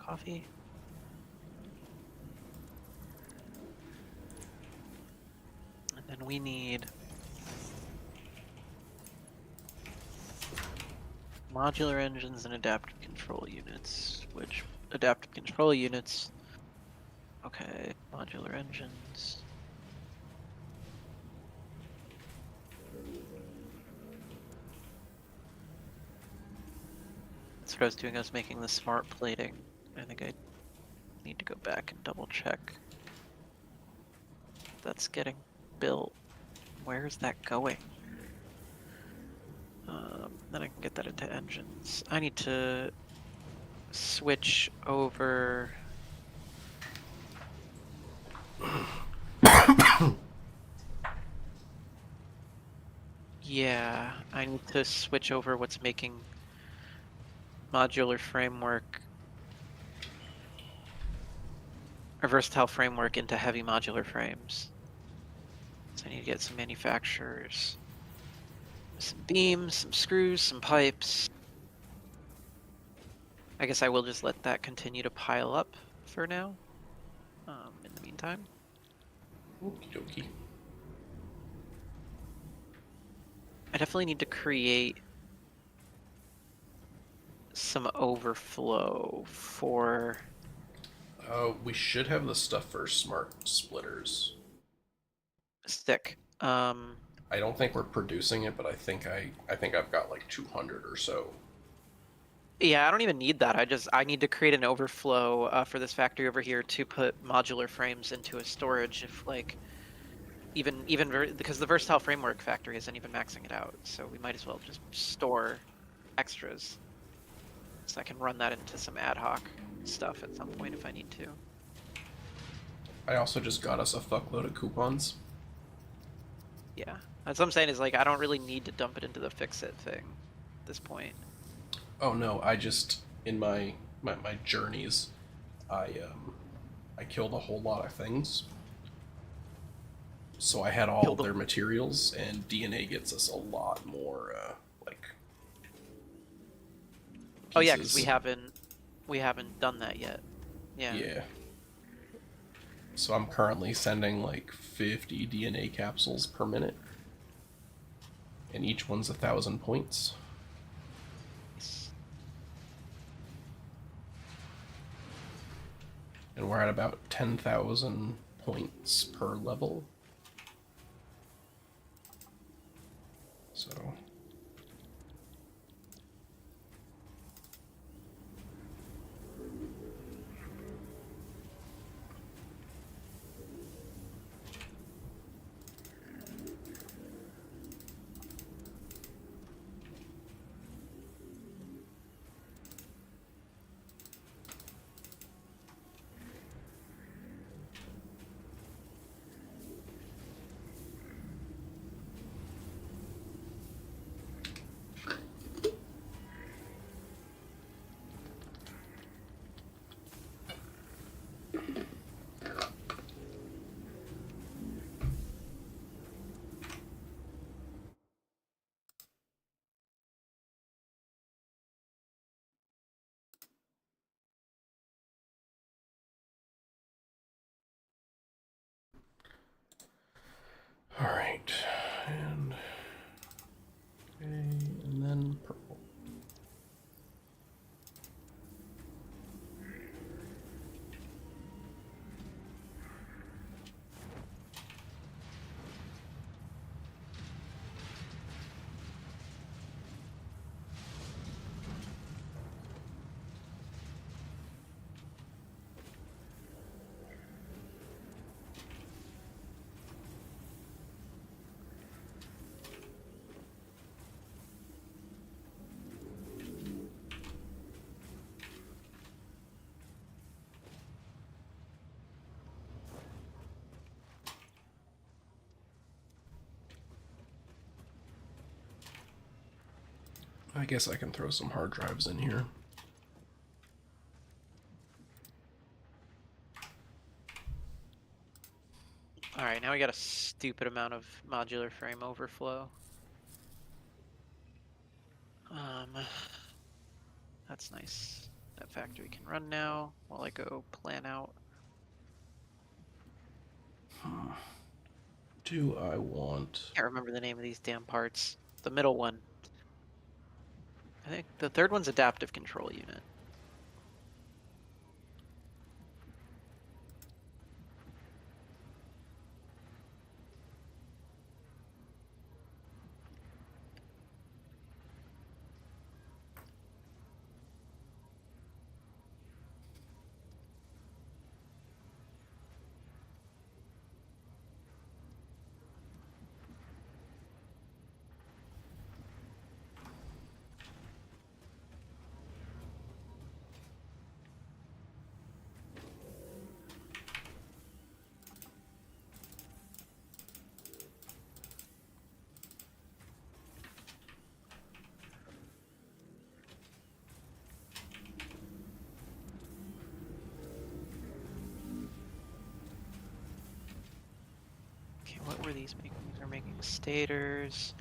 Speaker 5: coffee. And then we need modular engines and adaptive control units, which adaptive control units, okay, modular engines. That's what I was doing, I was making the smart plating. I think I need to go back and double check. That's getting built. Where is that going? Then I can get that into engines. I need to switch over. Yeah, I need to switch over what's making modular framework or versatile framework into heavy modular frames. So I need to get some manufacturers, some beams, some screws, some pipes. I guess I will just let that continue to pile up for now. In the meantime.
Speaker 4: Okie dokie.
Speaker 5: I definitely need to create some overflow for.
Speaker 4: We should have the stuff for smart splitters.
Speaker 5: Stick.
Speaker 4: I don't think we're producing it, but I think I've got like 200 or so.
Speaker 5: Yeah, I don't even need that. I need to create an overflow for this factory over here to put modular frames into a storage. If like, because the versatile framework factory isn't even maxing it out, so we might as well just store extras. So I can run that into some ad hoc stuff at some point if I need to.
Speaker 4: I also just got us a fuckload of coupons.
Speaker 5: Yeah, that's what I'm saying is like I don't really need to dump it into the fix-it thing at this point.
Speaker 4: Oh no, I just in my journeys, I killed a whole lot of things. So I had all of their materials, and DNA gets us a lot more like. Pieces.
Speaker 5: Oh yeah, because we haven't done that yet. Yeah.
Speaker 4: Yeah. So I'm currently sending like 50 DNA capsules per minute, and each one's 1,000 points. And we're at about 10,000 points per level. So. All right, and okay, and then purple. I guess I can throw some hard drives in here.
Speaker 5: Alright, now we got a stupid amount of modular frame overflow. That's nice. That factory can run now while I go plan out.
Speaker 4: Do I want...
Speaker 5: Can't remember the name of these damn parts. The middle one. I think the third one's adaptive control unit. Okay, what were these making? These are making stators.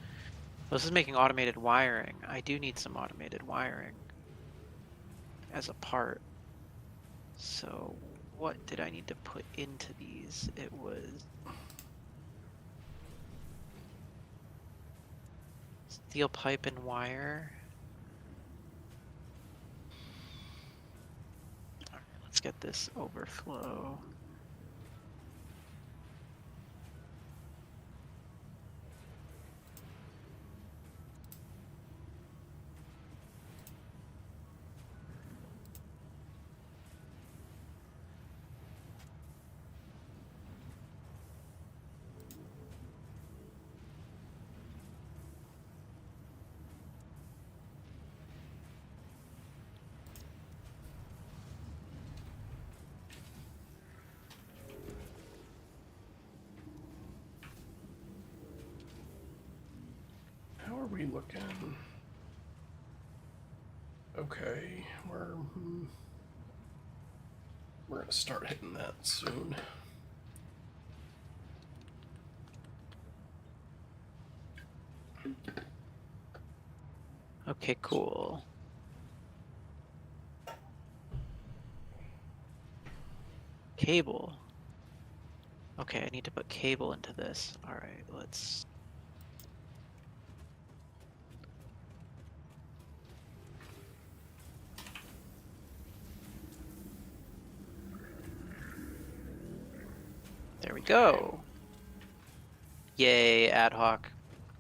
Speaker 5: Well, this is making automated wiring. I do need some automated wiring as a part. So what did I need to put into these? It was steel pipe and wire. All right, let's get this overflow.
Speaker 4: How are we looking? Okay, we're gonna start hitting that soon.
Speaker 5: Okay, cool. Cable. Okay, I need to put cable into this. All right, let's... There we go. Yay, ad hoc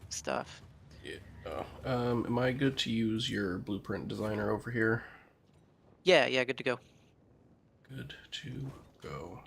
Speaker 5: stuff.
Speaker 4: Yeah. Am I good to use your blueprint designer over here?
Speaker 5: Yeah, good to go.
Speaker 4: Good to go.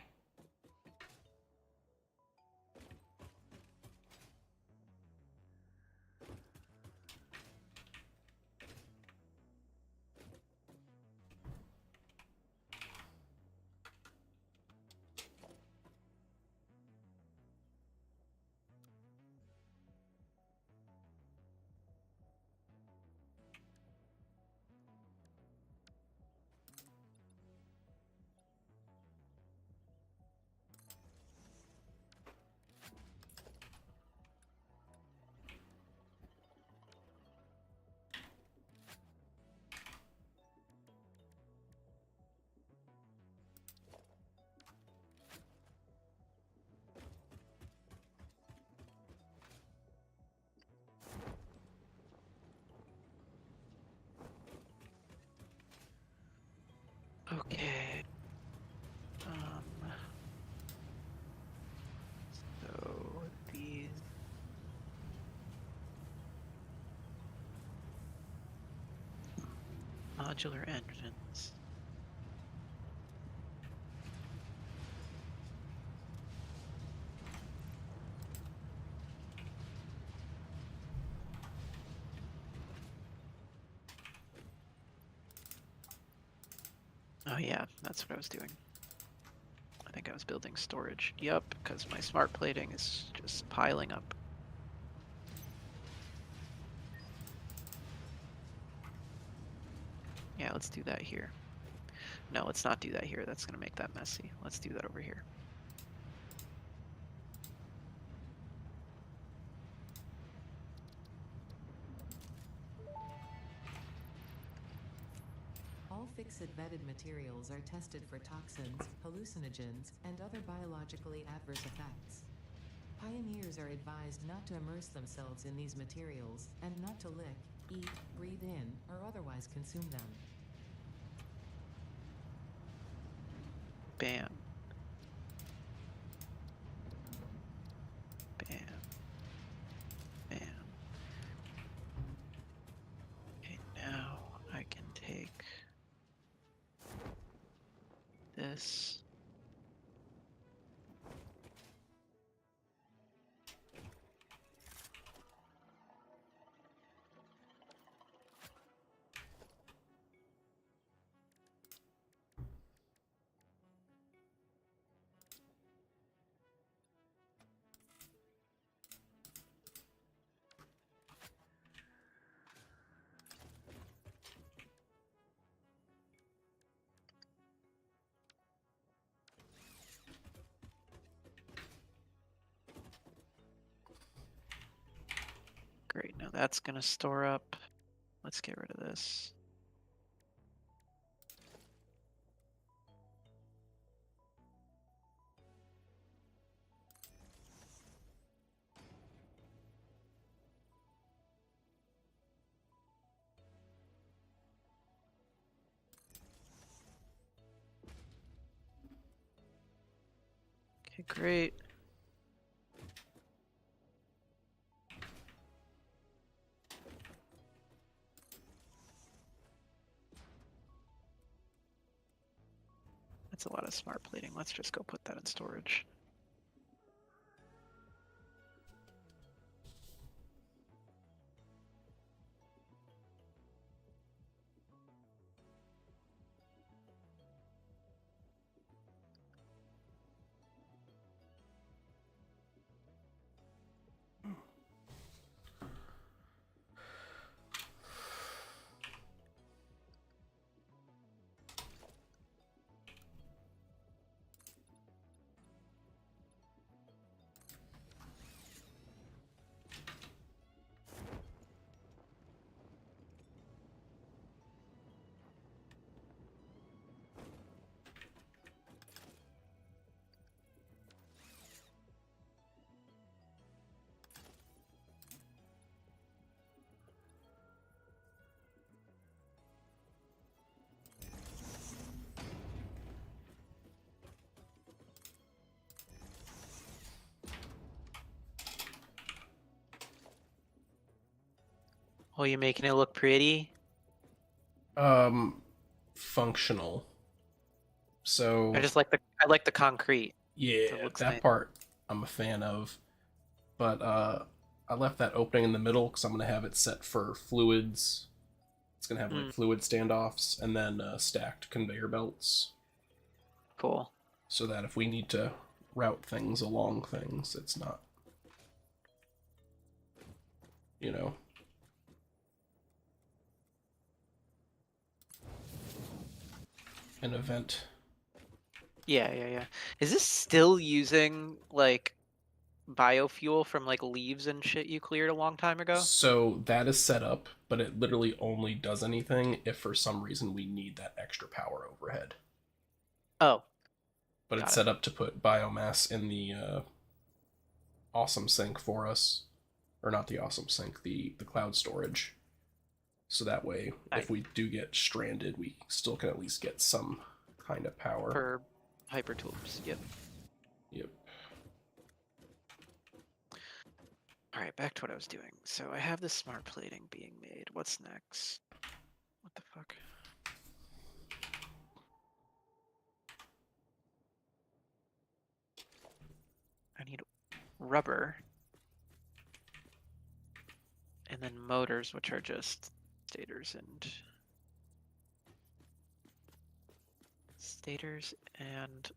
Speaker 5: Okay. So these... Modular engines. Oh yeah, that's what I was doing. I think I was building storage. Yup, because my smart plating is just piling up. Yeah, let's do that here. No, let's not do that here. That's going to make that messy. Let's do that over here.
Speaker 1: All fix-it vetted materials are tested for toxins, hallucinogens, and other biologically adverse effects. Pioneers are advised not to immerse themselves in these materials, and not to lick, eat, breathe in, or otherwise consume them.
Speaker 5: Bam. Bam. Bam. Okay, now I can take this. Great, now that's gonna store up. Let's get rid of this. Okay, great. That's a lot of smart plating. Let's just go put that in storage. Oh, you making it look pretty?
Speaker 4: Functional. So
Speaker 5: I like the concrete.
Speaker 4: yeah,
Speaker 5: It looks
Speaker 4: that
Speaker 5: nice.
Speaker 4: part I'm a fan of. But I left that opening in the middle because I'm gonna have it set for fluids. It's gonna have like fluid standoffs and then stacked conveyor belts,
Speaker 5: Cool.
Speaker 4: so that if we need to route things along things, it's not, you know. An event.
Speaker 5: Yeah. Is this still using like biofuel from like leaves and shit you cleared a long time ago?
Speaker 4: So that is set up, but it literally only does anything if for some reason we need that extra power overhead.
Speaker 5: Oh,
Speaker 4: But
Speaker 5: got
Speaker 4: it's
Speaker 5: it.
Speaker 4: set up to put biomass in the awesome sink for us, or not the awesome sink, the cloud storage. So that way,
Speaker 5: Nice.
Speaker 4: if we do get stranded, we still can at least get some kind of power.
Speaker 5: For hyper tools. Yep.
Speaker 4: Yep.
Speaker 5: All right, back to what I was doing. So I have this smart plating being made. What's next? What the fuck? I need rubber. And then motors, which are just stators and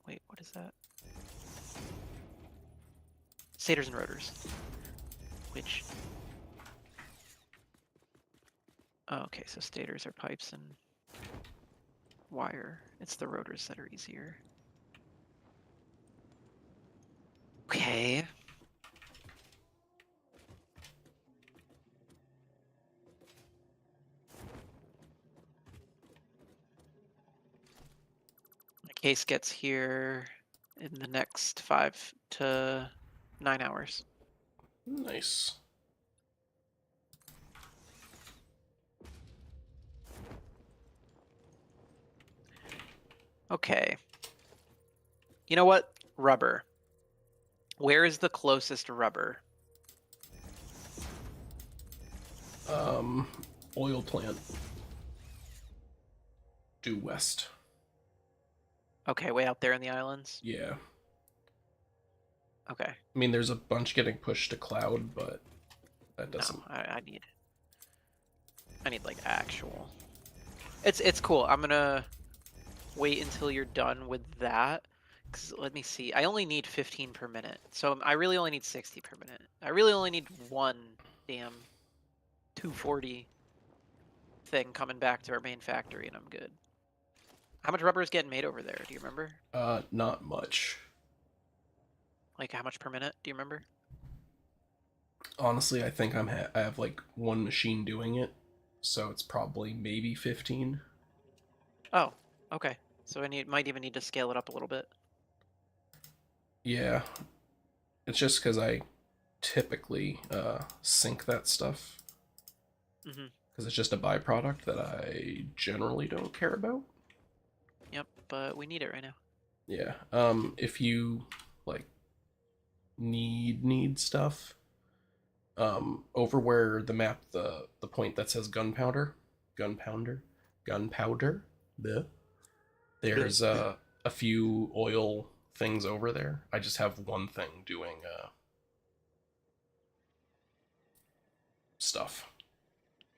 Speaker 5: wait, what is that? Stators and rotors. Which okay, so stators are pipes and wire. It's the rotors that are easier. Okay. case gets here in the next 5 to 9 hours.
Speaker 4: Nice.
Speaker 5: Okay. You know what? Rubber. Where is the closest rubber?
Speaker 4: Oil plant. Due west.
Speaker 5: Okay, way out there in the islands?
Speaker 4: Yeah.
Speaker 5: Okay.
Speaker 4: I mean, there's a bunch getting pushed to cloud, but that doesn't.
Speaker 5: No, I need like actual. It's cool. I'm gonna wait until you're done with that. Cause let me see. I only need 15 per minute. So I really only need 60 per minute. I really only need one damn 240 thing coming back to our main factory and I'm good. How much rubber is getting made over there? Do you remember?
Speaker 4: Not much.
Speaker 5: Like how much per minute? Do you remember?
Speaker 4: Honestly, I think I have like one machine doing it, so it's probably maybe 15.
Speaker 5: Oh, okay. So might even need to scale it up a little bit.
Speaker 4: Yeah. It's just because I typically sync that stuff.
Speaker 5: Mm-hmm.
Speaker 4: Because it's just a byproduct that I generally don't care about.
Speaker 5: Yep, but we need it right now.
Speaker 4: Yeah. If you like need stuff, over where the map, the point that says gunpowder, bleh, there's a few oil things over there. I just have one thing doing stuff,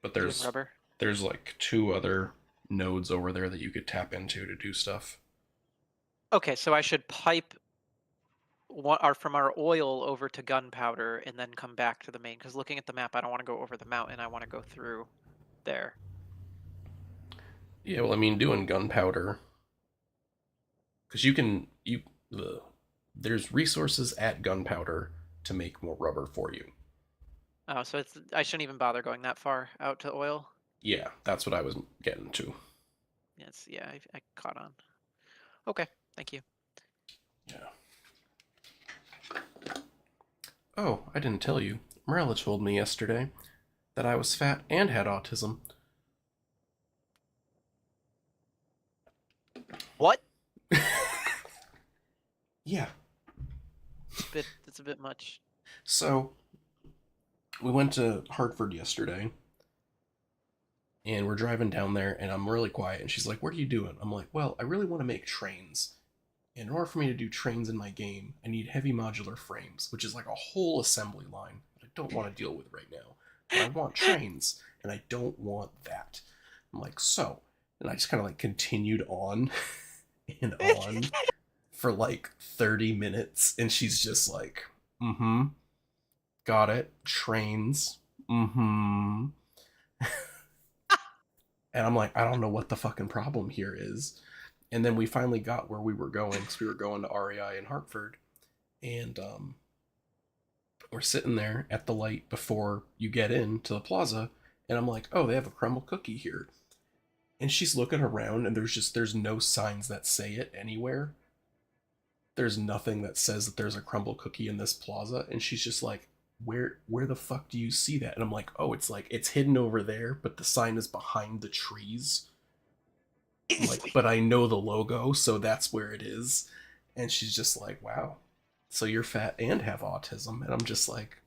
Speaker 4: but
Speaker 5: Doing
Speaker 4: there's
Speaker 5: rubber.
Speaker 4: like 2 other nodes over there that you could tap into to do stuff.
Speaker 5: Okay, so I should pipe from our oil over to gunpowder and then come back to the main. Because looking at the map, I don't want to go over the mountain. I want to go through there.
Speaker 4: Yeah, well, I mean, doing gunpowder, because there's resources at gunpowder to make more rubber for you.
Speaker 5: Oh, so I shouldn't even bother going that far out to oil.
Speaker 4: Yeah, that's what I was getting to.
Speaker 5: Yes, yeah, I caught on. Okay, thank you.
Speaker 4: Yeah. Oh, I didn't tell you. Morella told me yesterday that I was fat and had autism.
Speaker 5: What?
Speaker 4: Yeah.
Speaker 5: It's a bit much.
Speaker 4: So, we went to Hartford yesterday, and we're driving down there, and I'm really quiet, and she's like, "What are you doing?" I'm like, "Well, I really want to make trains. In order for me to do trains in my game, I need heavy modular frames, which is like a whole assembly line that I don't want to deal with right now. But I want trains, and I don't want that." I'm like, "So," and I just kind of like continued on and on for like 30 minutes, and she's just like, "Mm-hmm, got it, trains, mm-hmm." And I'm like, I don't know what the fucking problem here is. And then we finally got where we were going, because we were going to REI in Hartford. And we're sitting there at the light before you get into the plaza. And I'm like, oh, they have a crumble cookie here. And she's looking around, and there's no signs that say it anywhere. There's nothing that says that there's a crumble cookie in this plaza. And she's just like, where the fuck do you see that? And I'm like, oh, it's hidden over there, but the sign is behind the trees. I'm like, but I know the logo, so that's where it is. And she's just like, wow, so you're fat and have autism. And I'm just like,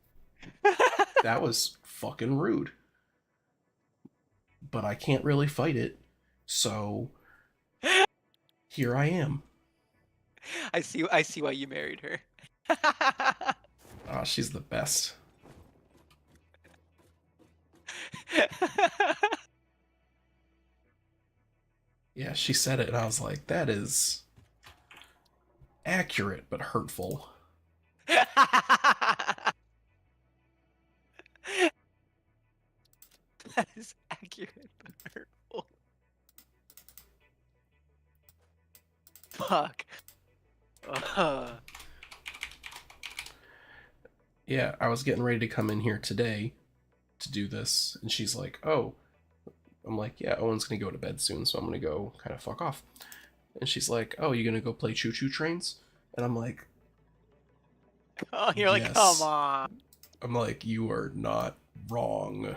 Speaker 4: that was fucking rude, but I can't really fight it, so here I am.
Speaker 5: I see why you married her.
Speaker 4: Oh, she's the best. Yeah, she said it, and I was like, that is accurate but hurtful.
Speaker 5: That is accurate but hurtful. Fuck.
Speaker 4: Yeah, I was getting ready to come in here today to do this, and she's like, oh. I'm like, yeah, Owen's gonna go to bed soon, so I'm gonna go kind of fuck off. And she's like, "Oh, you gonna go play Choo Choo Trains?" And I'm like,
Speaker 5: Oh, you're like, come
Speaker 4: "Yes."
Speaker 5: on.
Speaker 4: I'm like, "You are not wrong."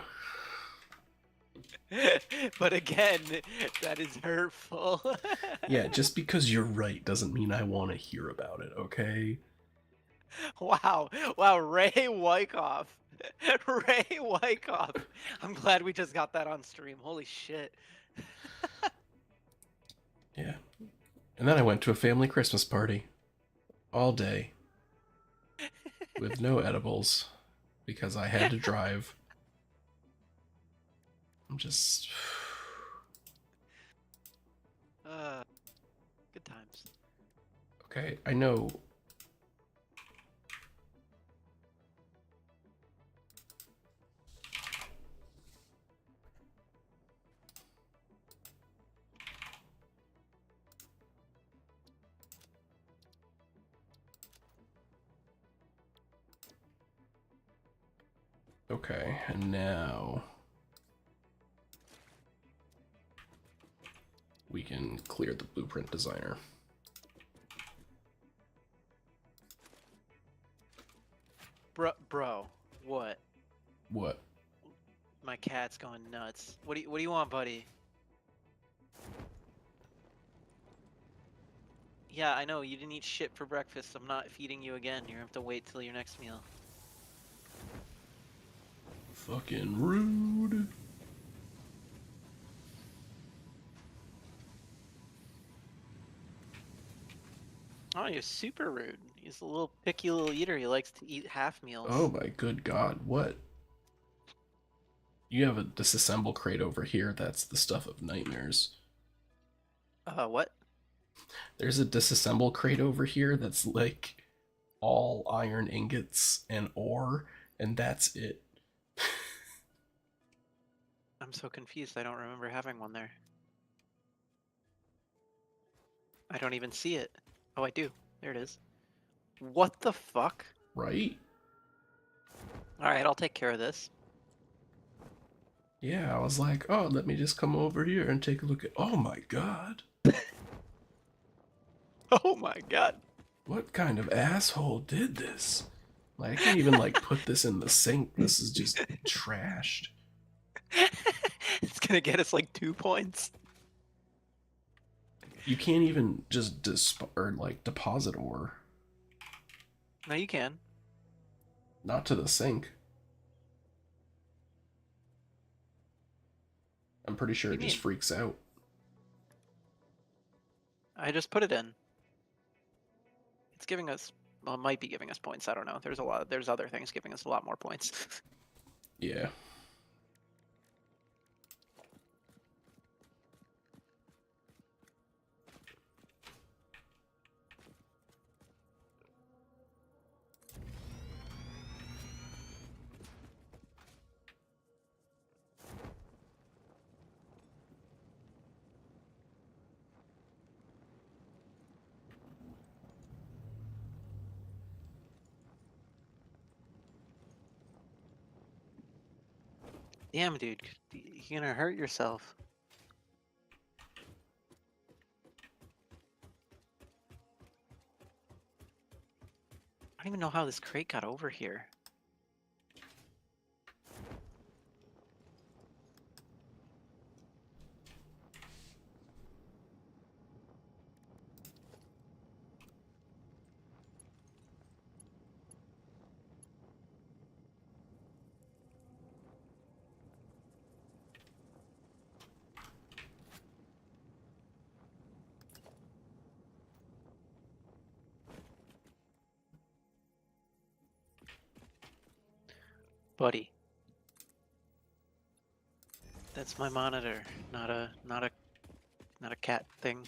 Speaker 5: But again, that is hurtful.
Speaker 4: Yeah, just because you're right doesn't mean I want to hear about it, okay?
Speaker 5: Wow. Wow, Ray Wyckoff. Ray Wyckoff. I'm glad we just got that on stream. Holy shit.
Speaker 4: Yeah. And then I went to a family Christmas party all day with no edibles because I had to drive. I'm just.
Speaker 5: Good times.
Speaker 4: Okay, I know. Okay, and now we can clear the blueprint designer.
Speaker 5: Bro, what?
Speaker 4: What?
Speaker 5: My cat's going nuts. What do you want, buddy? Yeah, I know, you didn't eat shit for breakfast. I'm not feeding you again. You're gonna have to wait till your next meal.
Speaker 4: Fucking rude.
Speaker 5: Oh, you're super rude. He's a little picky little eater. He likes to eat half meals.
Speaker 4: Oh my good god, what? You have a disassemble crate over here that's the stuff of nightmares.
Speaker 5: What?
Speaker 4: There's a disassemble crate over here that's like all iron ingots and ore, and that's it.
Speaker 5: I'm so confused. I don't remember having one there. I don't even see it. Oh, I do. There it is. What the fuck?
Speaker 4: Right?
Speaker 5: Alright, I'll take care of this.
Speaker 4: Yeah, I was like, oh, let me just come over here and take a look at. Oh my god.
Speaker 5: Oh my god.
Speaker 4: What kind of asshole did this? Like, I can't even like put this in the sink. This is just trashed.
Speaker 5: It's gonna get us like 2 points.
Speaker 4: You can't even just deposit ore.
Speaker 5: No, you can.
Speaker 4: Not to the sink. I'm pretty sure
Speaker 5: What
Speaker 4: it
Speaker 5: do you
Speaker 4: just
Speaker 5: mean?
Speaker 4: freaks out.
Speaker 5: I just put it in. It's giving us, well, it might be giving us points. I don't know. There's other things giving us a lot more points.
Speaker 4: Yeah.
Speaker 5: Damn, dude, you're gonna hurt yourself. I don't even know how this crate got over here. Buddy. That's my monitor, not a cat thing.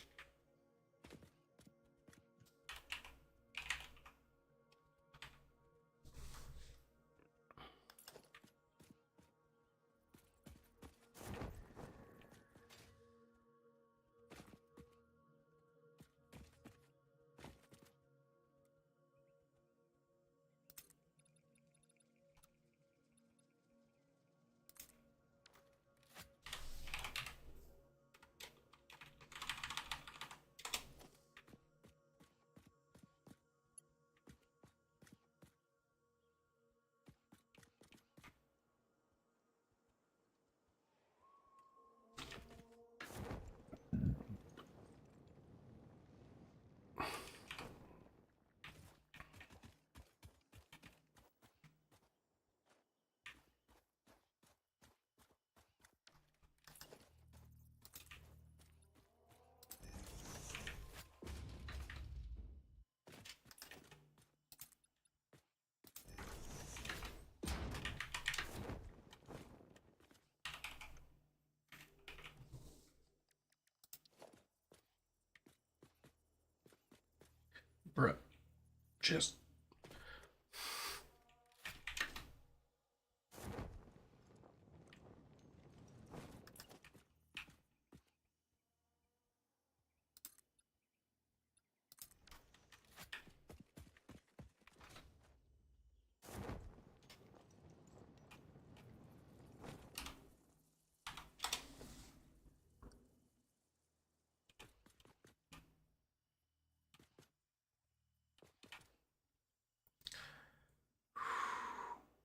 Speaker 4: just...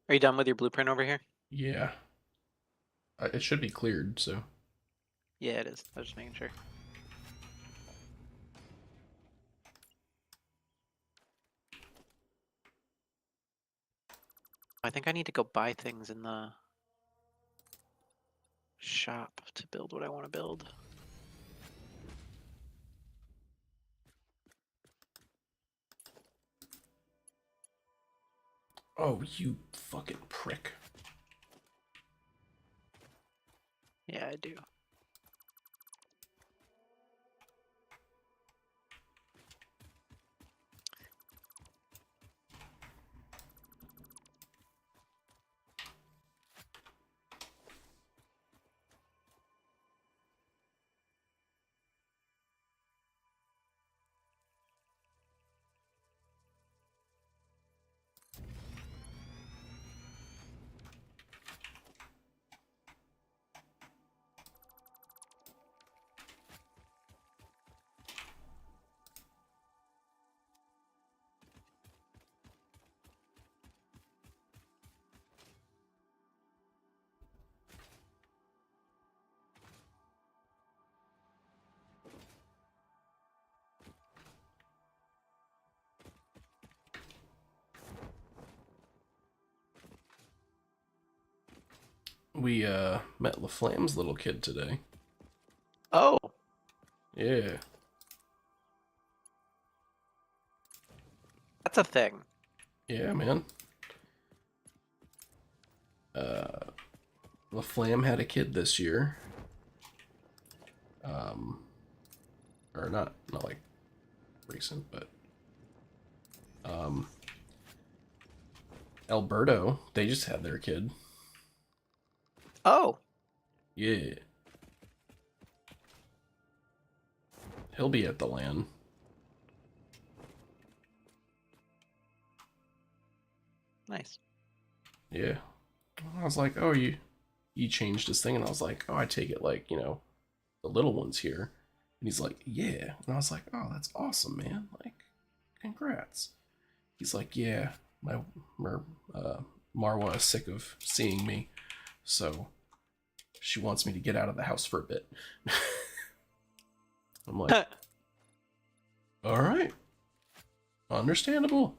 Speaker 5: Are you done with your blueprint over here?
Speaker 4: Yeah. It should be cleared, so...
Speaker 5: Yeah, it is. I was just making sure. I think I need to go buy things in the shop to build what I want to build.
Speaker 4: Oh, you fucking prick.
Speaker 5: Yeah, I do.
Speaker 4: We, met LaFlamme's little kid today.
Speaker 5: Oh,
Speaker 4: Yeah.
Speaker 5: that's a thing.
Speaker 4: Yeah, man. LaFlamme had a kid this year. Or not like recent, but Alberto, they just had their kid.
Speaker 5: Oh,
Speaker 4: Yeah. He'll be at the LAN.
Speaker 5: nice.
Speaker 4: Yeah. I was like, oh, you changed his thing, and I was like, oh, I take it like, the little one's here. And he's like, yeah. And I was like, oh, that's awesome, man. Like, congrats. He's like, yeah, Marwa is sick of seeing me, so she wants me to get out of the house for a bit. I'm like, all right, understandable.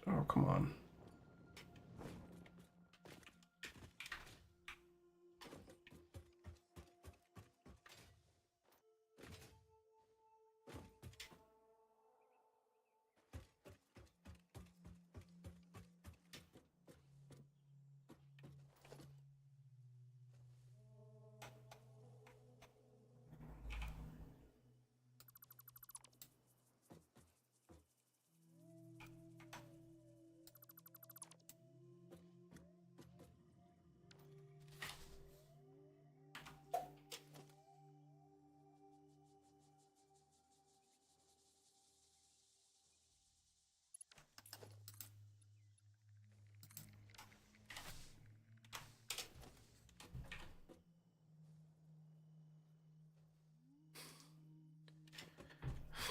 Speaker 4: Oh, come on.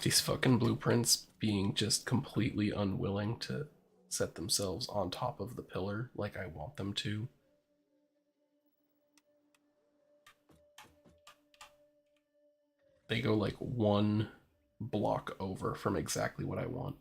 Speaker 4: These fucking blueprints being just completely unwilling to set themselves on top of the pillar like I want them to. They go like one block over from exactly what I want.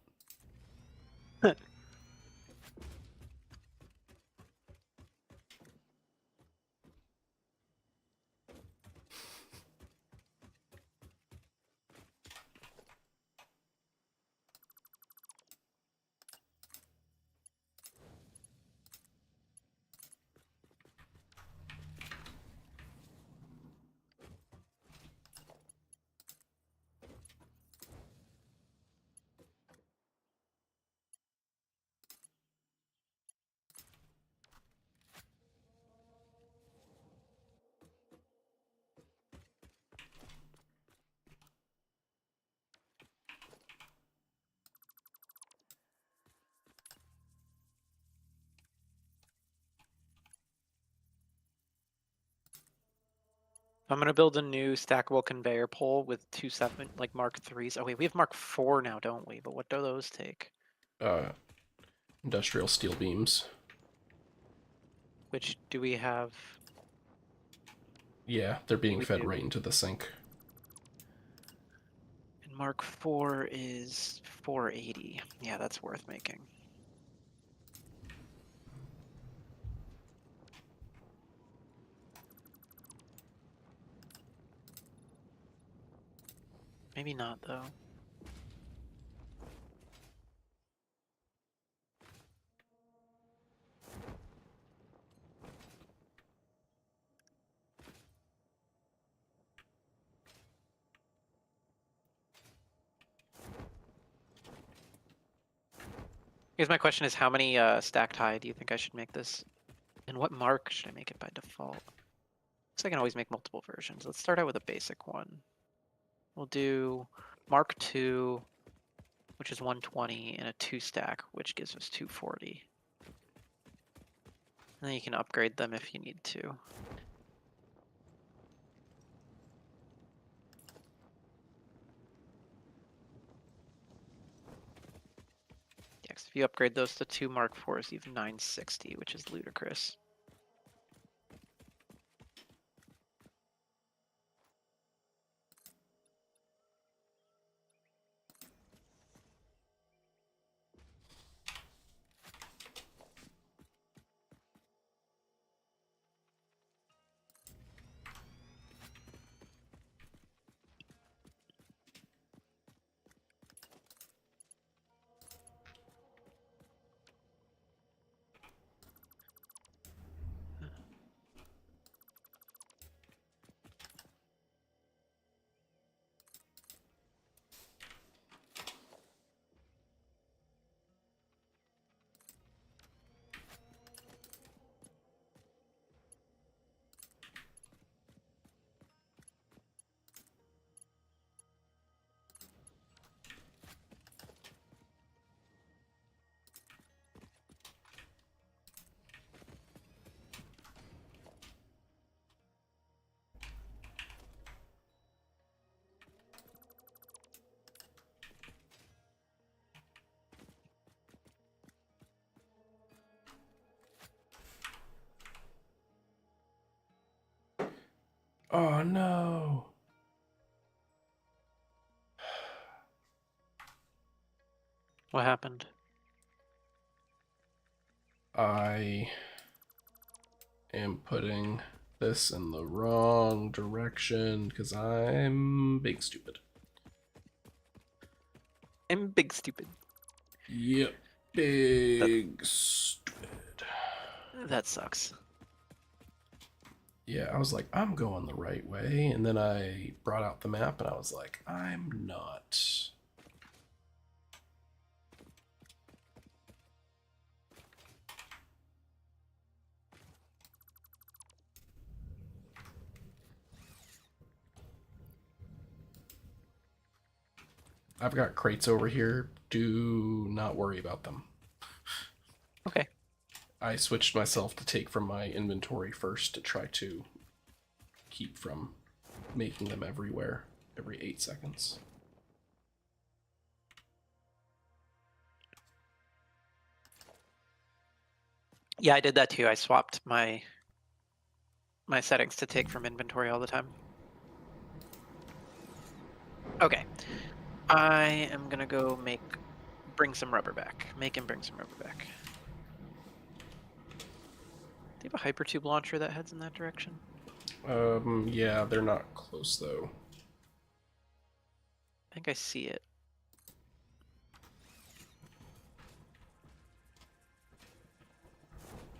Speaker 5: I'm gonna build a new stackable conveyor pole with 2 like Mark 3s. Oh wait, we have Mark 4 now, don't we? But what do those take?
Speaker 4: Industrial steel beams.
Speaker 5: Which do we have?
Speaker 4: Yeah, they're being
Speaker 5: We
Speaker 4: fed
Speaker 5: do.
Speaker 4: right into the sink.
Speaker 5: And Mark 4 is 480. Yeah, that's worth making. Maybe not though. Here's my question: is how many stacked high do you think I should make this? And what mark should I make it by default? So I can always make multiple versions. Let's start out with a basic one. We'll do Mark 2, which is 120, and a 2 stack, which gives us 240. And then you can upgrade them if you need to. Yeah, 'cause if you upgrade those to 2 Mark 4s, you have 960, which is ludicrous.
Speaker 4: Oh no.
Speaker 5: What happened?
Speaker 4: I am putting this in the wrong direction because I'm big stupid.
Speaker 5: I'm big stupid.
Speaker 4: Yep, big stupid.
Speaker 5: That sucks.
Speaker 4: Yeah, I was like, I'm going the right way, and then I brought out the map and I was like, I'm not. I've got crates over here. Do not worry about them.
Speaker 5: Okay.
Speaker 4: I switched myself to take from my inventory first to try to keep from making them everywhere every 8 seconds.
Speaker 5: Yeah, I did that too. I swapped my settings to take from inventory all the time. Okay. I am gonna go bring some rubber back. Make and bring some rubber back. Do you have a hypertube launcher that heads in that direction?
Speaker 4: Yeah, they're not close though.
Speaker 5: I think I see it.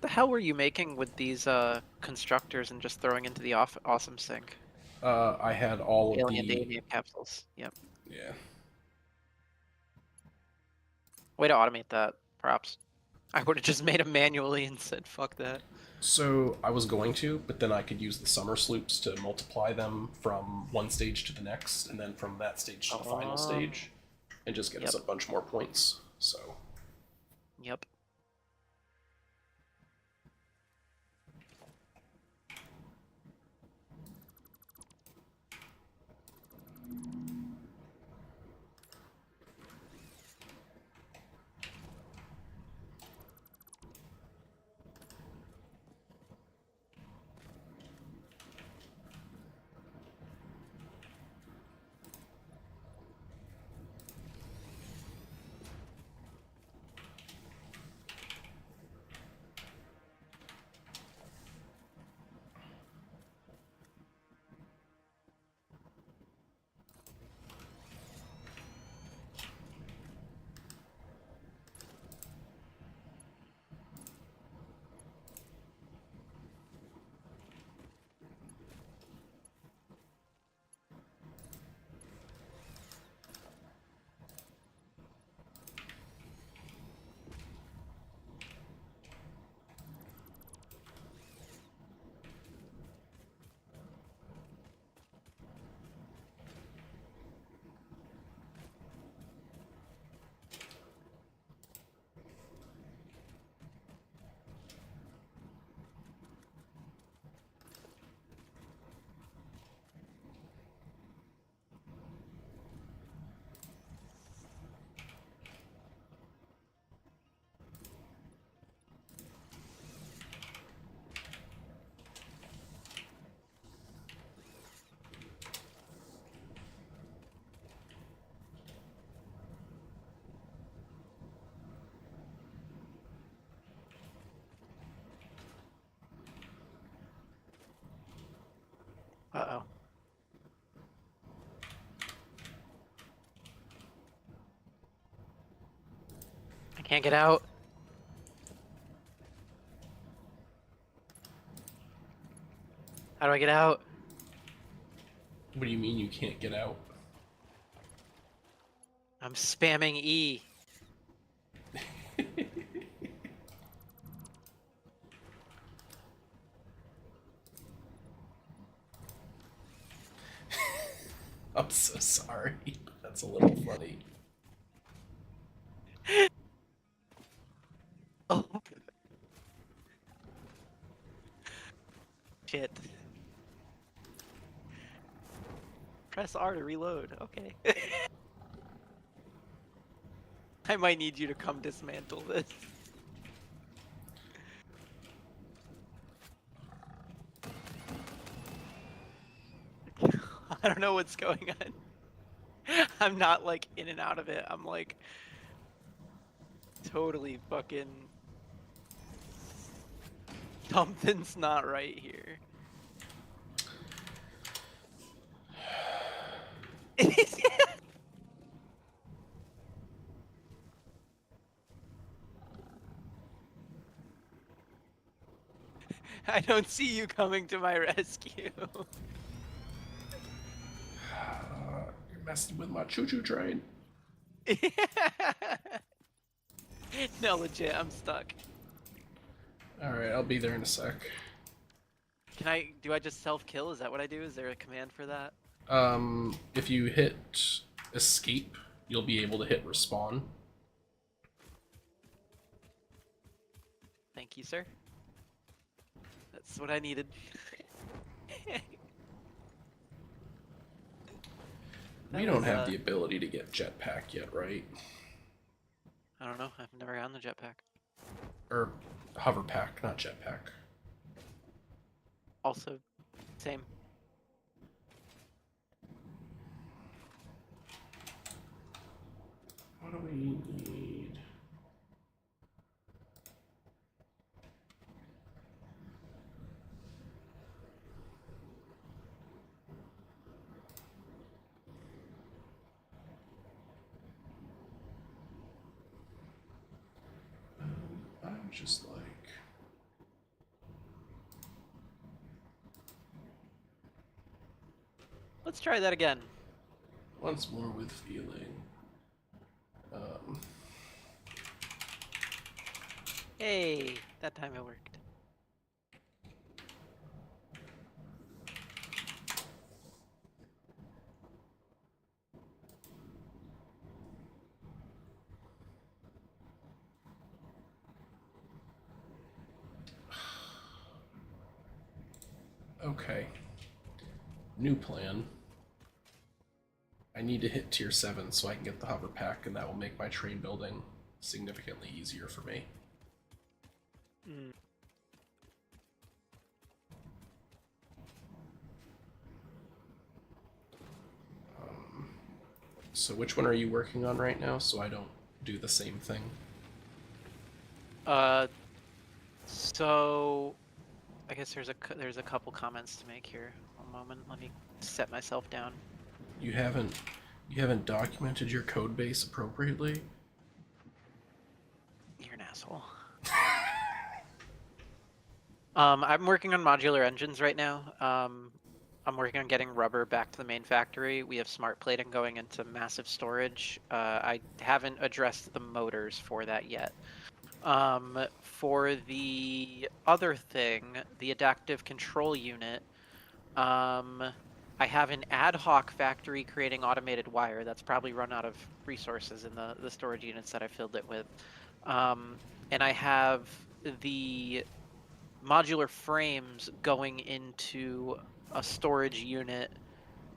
Speaker 5: The hell were you making with these constructors and just throwing into the awesome sink?
Speaker 4: I had all of
Speaker 5: Alien
Speaker 4: the...
Speaker 5: Damien capsules. Yep.
Speaker 4: Yeah.
Speaker 5: Way to automate that, perhaps. I would have just made them manually and said, fuck that.
Speaker 4: So I was going to, but then I could use the summer sloops to multiply them from one stage to the next, and then from that stage to the final stage, and just get us a bunch more points. So.
Speaker 5: Yep. I can't get out. How do I get out?
Speaker 4: What do you mean you can't get out?
Speaker 5: I'm spamming E.
Speaker 4: I'm so sorry. That's a little funny.
Speaker 5: Oh. Shit. Press R to reload. Okay. I might need you to come dismantle this. I don't know what's going on. I'm not like in and out of it. I'm like totally fucking something's not right here. I don't see you coming to my rescue.
Speaker 4: You're messing with my choo-choo train.
Speaker 5: No, legit, I'm stuck.
Speaker 4: Alright, I'll be there in a sec.
Speaker 5: Do I just self-kill? Is that what I do? Is there a command for that?
Speaker 4: If you hit escape, you'll be able to hit respawn.
Speaker 5: Thank you, sir. That's what I needed.
Speaker 4: We don't have the ability to get jetpack yet, right?
Speaker 5: I don't know. I've never gotten the jetpack.
Speaker 4: Or hoverpack, not jetpack.
Speaker 5: Also, same.
Speaker 4: What do we need? I'm just like...
Speaker 5: Let's try that again.
Speaker 4: Once more with feeling.
Speaker 5: Hey, that time it worked.
Speaker 4: Okay. New plan. I need to hit tier 7 so I can get the hover pack, and that will make my train building significantly easier for me. So which one are you working on right now so I don't do the same thing?
Speaker 5: So I guess there's a couple comments to make here. One moment, let me set myself down.
Speaker 4: You haven't documented your code base appropriately?
Speaker 5: You're an asshole. I'm working on modular engines right now. I'm working on getting rubber back to the main factory. We have smart plating going into massive storage. I haven't addressed the motors for that yet. For the other thing, the adaptive control unit, I have an ad hoc factory creating automated wire that's probably run out of resources in the storage units that I filled it with. And I have the modular frames going into a storage unit.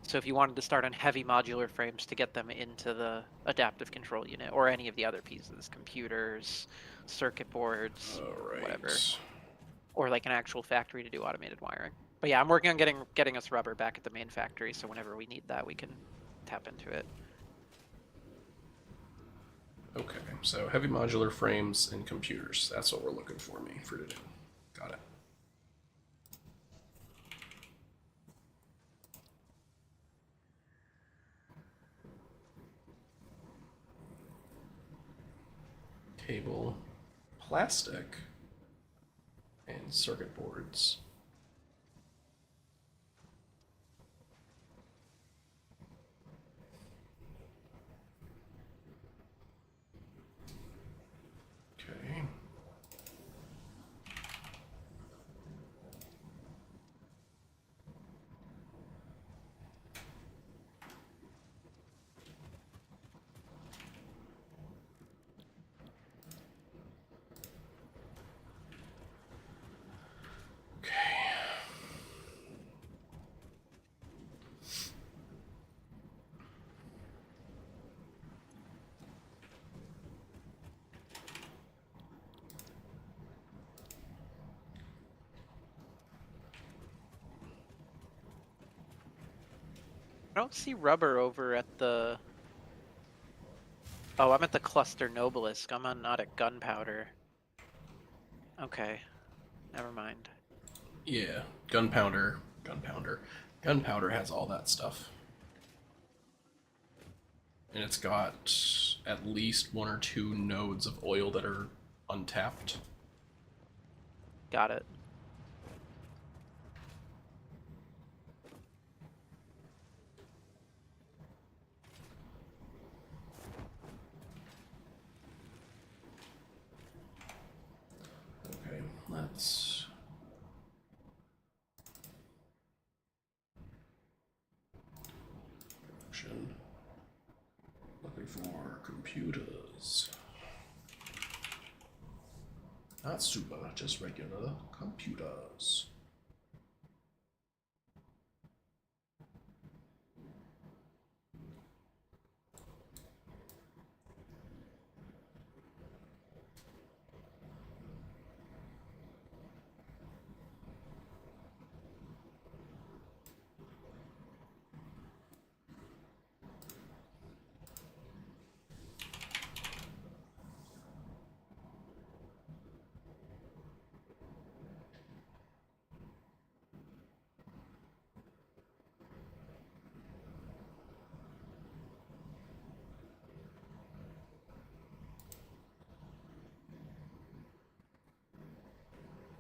Speaker 5: So if you wanted to start on heavy modular frames to get them into the adaptive control unit or any of the other pieces, computers, circuit boards, whatever, or like an actual factory to do automated wiring. But yeah, I'm working on getting us rubber back at the main factory, so whenever we need that, we can tap into it.
Speaker 4: Okay, so heavy modular frames and computers. That's what we're looking for to do. Got it. cable, plastic, and circuit boards. Okay.
Speaker 5: I don't see rubber over at the... Oh, I'm at the cluster Nobelisk. I'm not at gunpowder. Okay, never mind.
Speaker 4: Yeah, gunpowder has all that stuff. And it's got at least 1 or 2 nodes of oil that are untapped.
Speaker 5: Got it.
Speaker 4: Okay, let's... Production. Looking for computers. Not super, just regular computers.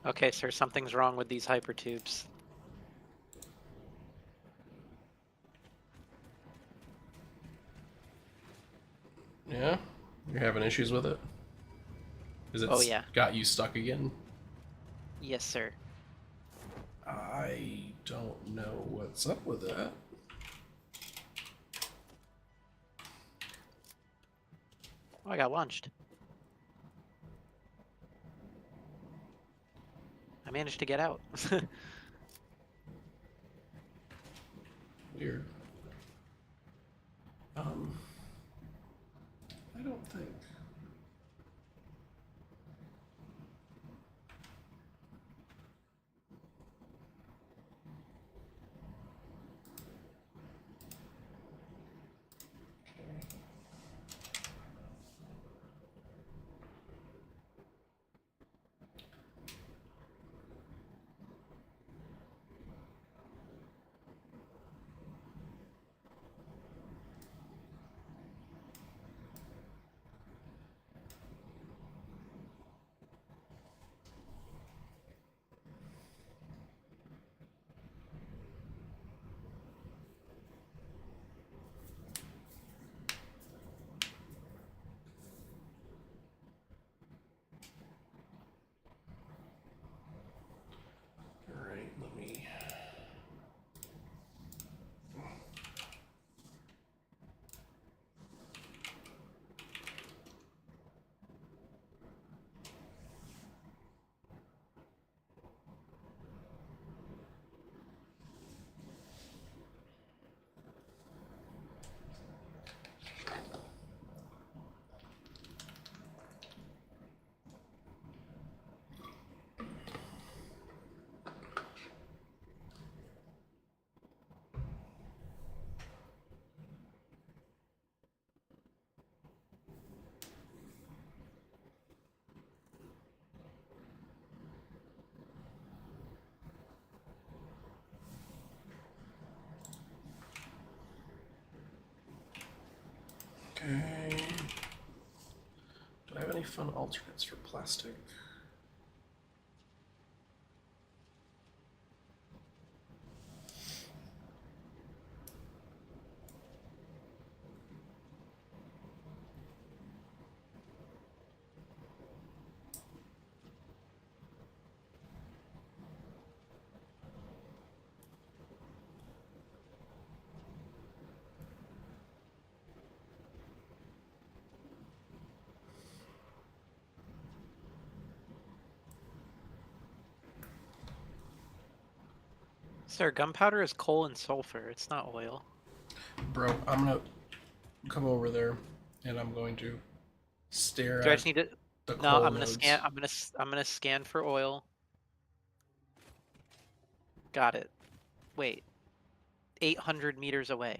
Speaker 5: Okay, sir, something's wrong with these hypertubes.
Speaker 4: Yeah? You're having issues with it? Is it
Speaker 5: Oh, yeah.
Speaker 4: got you stuck again?
Speaker 5: Yes, sir.
Speaker 4: I don't know what's up with that.
Speaker 5: Oh, I got launched. I managed to get out.
Speaker 4: Weird. I don't think. fun alternates for plastic?
Speaker 5: Sir, gunpowder is coal and sulfur. It's not oil.
Speaker 4: Bro, I'm gonna come over there and I'm going to stare
Speaker 5: Do I
Speaker 4: at
Speaker 5: just need to?
Speaker 4: the
Speaker 5: No,
Speaker 4: coal
Speaker 5: I'm gonna
Speaker 4: nodes.
Speaker 5: scan. I'm gonna scan for oil. Got it. Wait. 800 meters away.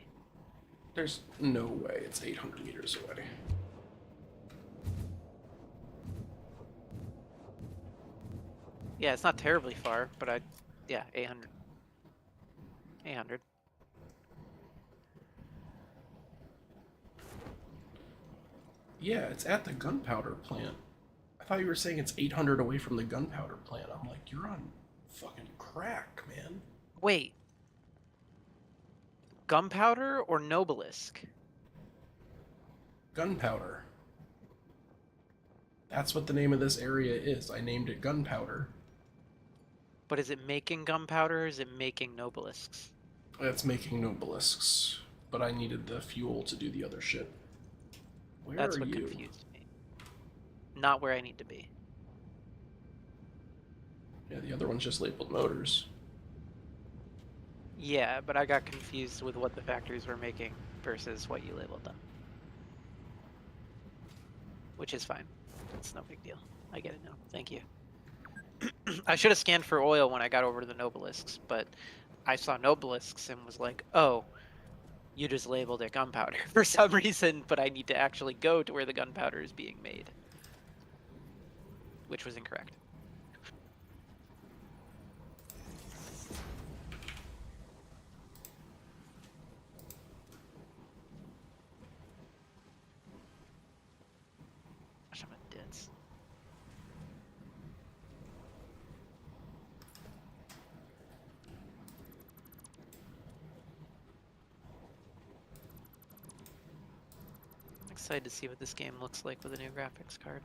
Speaker 4: There's no way it's 800 meters away.
Speaker 5: Yeah, it's not terribly far, but yeah, 800. 800.
Speaker 4: Yeah, it's at the gunpowder plant. I thought you were saying it's 800 away from the gunpowder plant. I'm like, you're on fucking crack, man.
Speaker 5: Wait. Gunpowder or Nobelisk?
Speaker 4: Gunpowder. That's what the name of this area is. I named it gunpowder.
Speaker 5: But is it making gunpowder or is it making Nobelisks?
Speaker 4: It's making Nobelisks, but I needed the fuel to do the other shit. Where
Speaker 5: That's
Speaker 4: are
Speaker 5: what
Speaker 4: you?
Speaker 5: confused me. Not where I need to be.
Speaker 4: Yeah, the other one's just labeled motors.
Speaker 5: Yeah, but I got confused with what the factories were making versus what you labeled them. Which is fine. That's no big deal. I get it now. Thank you. I should have scanned for oil when I got over to the Nobelisks, but I saw Nobelisks and was like, oh, you just labeled it gunpowder for some reason, but I need to actually go to where the gunpowder is being made. Which was incorrect. Gosh, I'm a ditz. I'm excited to see what this game looks like with a new graphics card.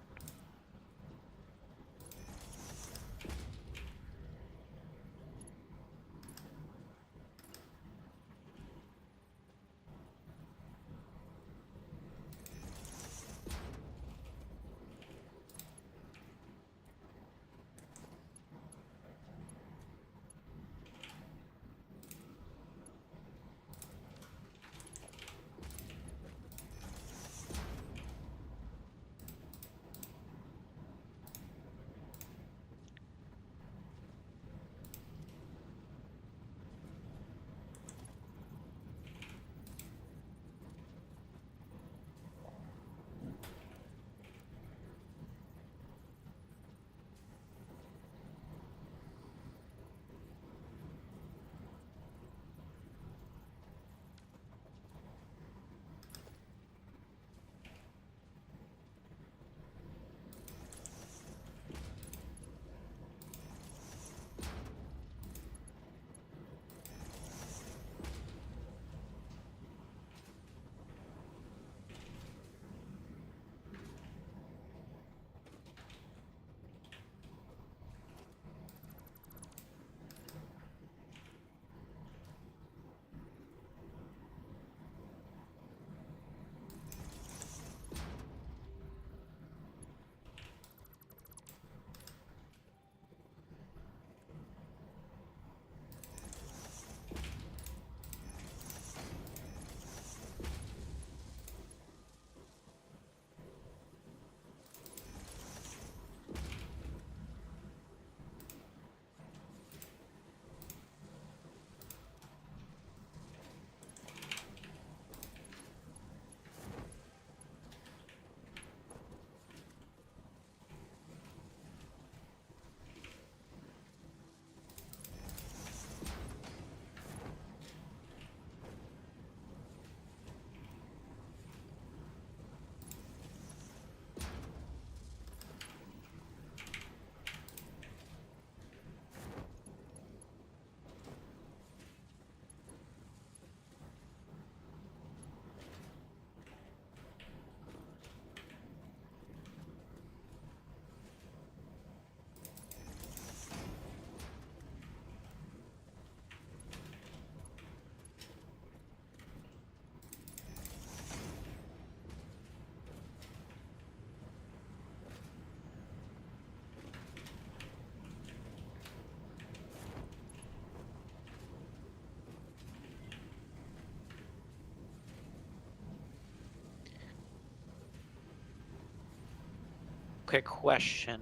Speaker 5: quick question.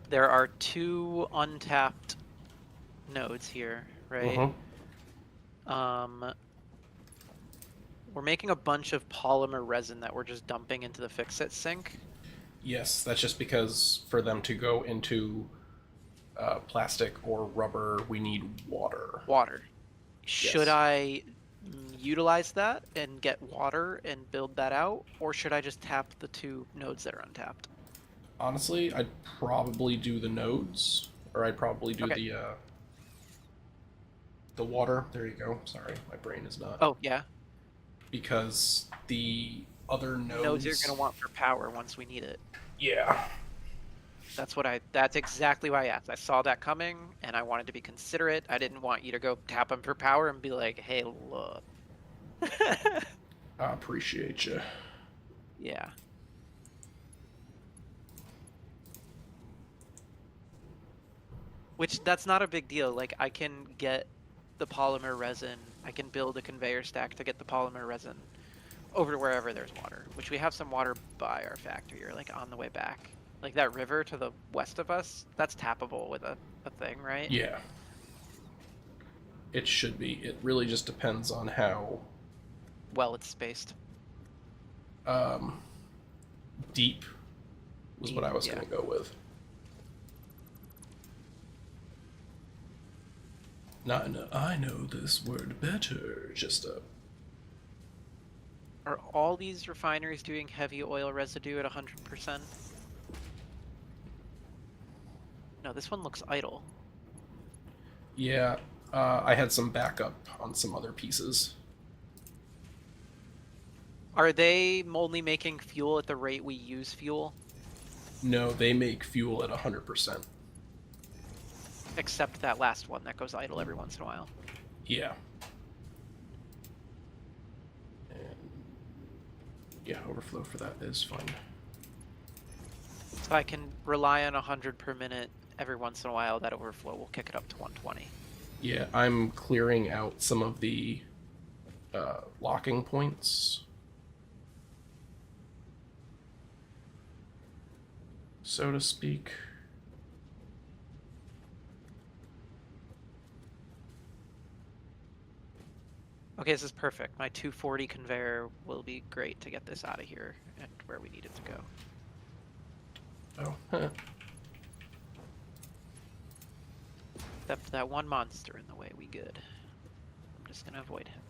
Speaker 5: There are 2 untapped nodes here, right? We're making a bunch of polymer resin that we're just dumping into the fix-it sink.
Speaker 4: Yes, that's just because for them to go into plastic or rubber, we need water.
Speaker 5: Water. Should
Speaker 4: Yes.
Speaker 5: I utilize that and get water and build that out, or should I just tap the 2 nodes that are untapped?
Speaker 4: Honestly, I'd probably do the nodes, or I'd probably do
Speaker 5: Okay.
Speaker 4: the water. There you go. Sorry, my brain is not.
Speaker 5: Oh, yeah.
Speaker 4: Because the other
Speaker 5: Nodes you're going to want for power once we need it.
Speaker 4: Yeah.
Speaker 5: That's exactly why I asked. I saw that coming, and I wanted to be considerate. I didn't want you to go tap them for power and be like, hey, look.
Speaker 4: I appreciate you.
Speaker 5: Yeah. Which, that's not a big deal. Like, I can get the polymer resin. I can build a conveyor stack to get the polymer resin over to wherever there's water, which we have some water by our factory, or like on the way back. Like that river to the west of us, that's tappable with a thing, right?
Speaker 4: Yeah. It should be. It really just depends on how
Speaker 5: well it's spaced.
Speaker 4: Deep was what I was going to go with. Not I know this word better. Just a.
Speaker 5: Are all these refineries doing heavy oil residue at 100%? No, this one looks idle.
Speaker 4: Yeah, I had some backup on some other pieces.
Speaker 5: Are they only making fuel at the rate we use fuel?
Speaker 4: No, they make fuel at 100%.
Speaker 5: Except that last one that goes idle every once in a while.
Speaker 4: Yeah. And yeah, overflow for that is fine.
Speaker 5: So I can rely on 100 per minute every once in a while. That overflow will kick it up to 120.
Speaker 4: Yeah, I'm clearing out some of the locking points, so to speak.
Speaker 5: Okay, this is perfect. My 240 conveyor will be great to get this out of here and where we need it to go.
Speaker 4: Oh, huh.
Speaker 5: Except that one monster in the way, we good. I'm just gonna avoid him.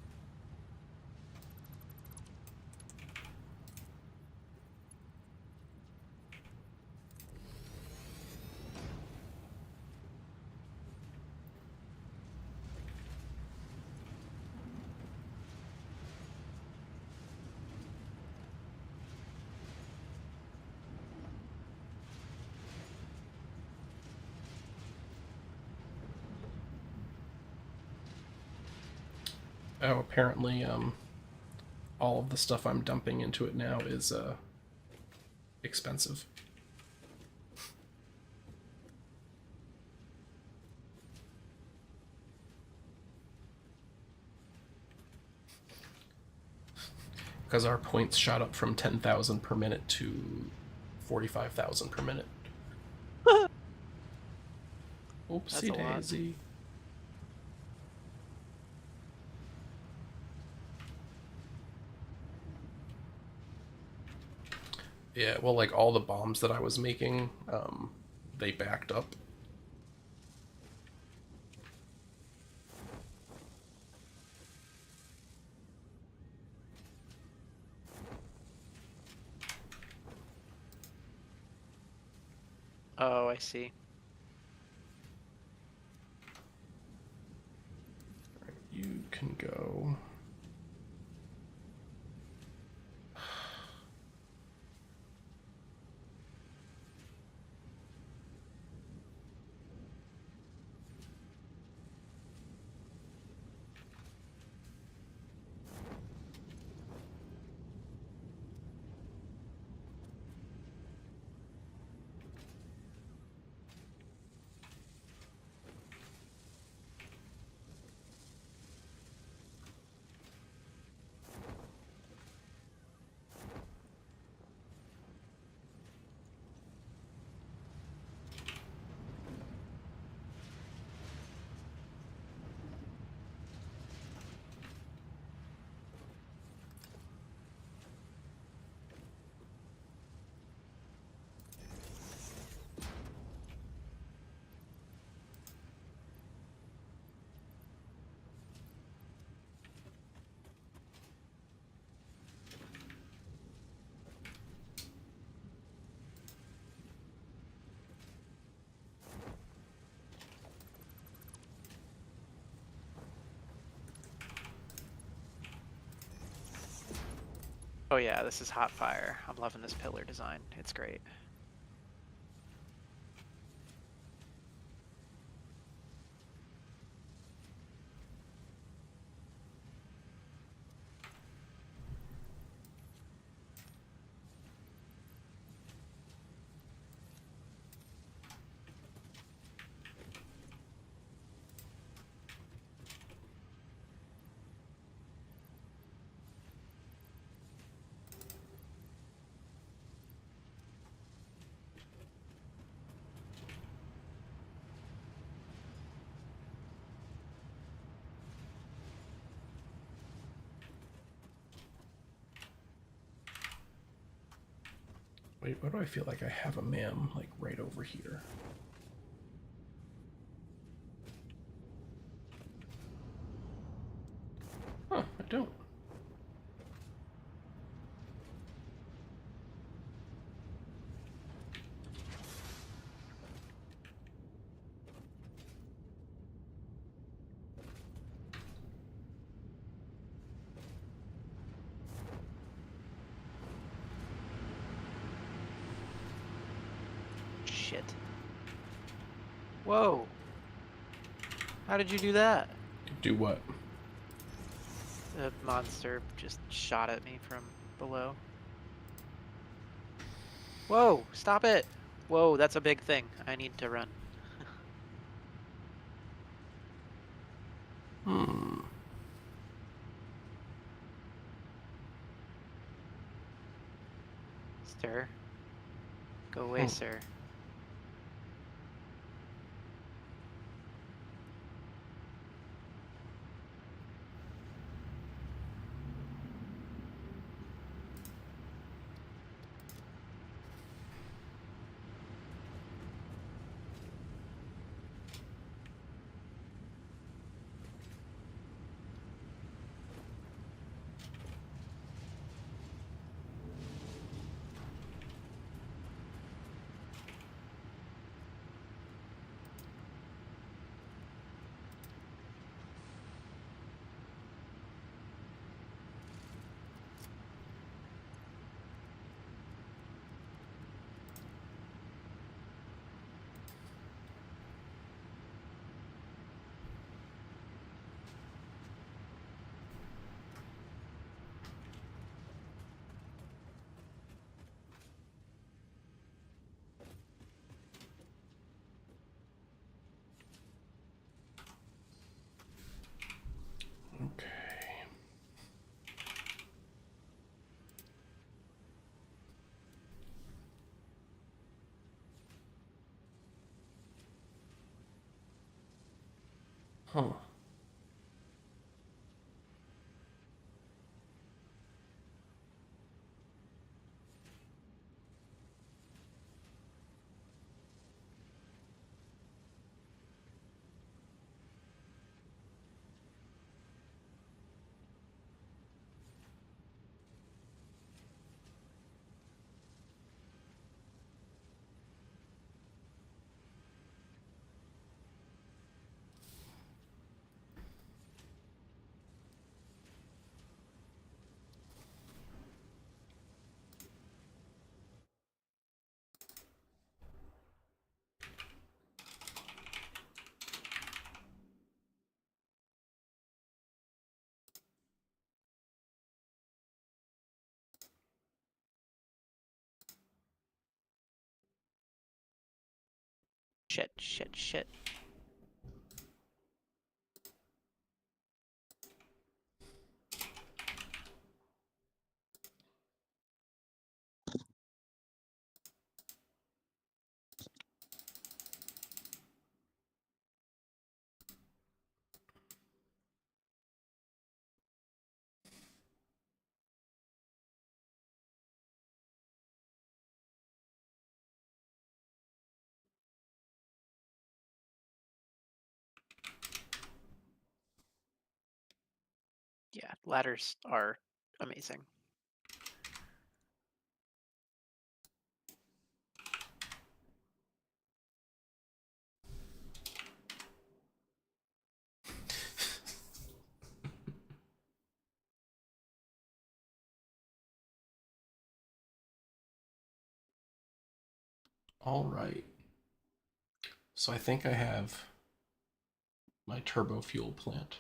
Speaker 4: Oh, apparently, all of the stuff I'm dumping into it now is expensive. Because our points shot up from 10,000 per minute to 45,000 per minute. Oopsie daisy. Yeah, well, like all the bombs that I was making, they backed up.
Speaker 5: Oh, I see.
Speaker 4: Right, you can go.
Speaker 5: yeah, this is hot fire. I'm loving this pillar design. It's great.
Speaker 4: Wait, why do I feel like I have a man like right over here? Huh, I don't.
Speaker 5: Shit. Whoa. How did you do that?
Speaker 4: Do what?
Speaker 5: The monster just shot at me from below. Whoa, stop it! Whoa, that's a big thing. I need to run.
Speaker 4: Hmm.
Speaker 5: Sir. Go away, sir.
Speaker 4: Okay. Huh.
Speaker 5: Shit, shit, shit. Yeah, ladders are amazing.
Speaker 4: All right. So I think I have my turbo fuel plant.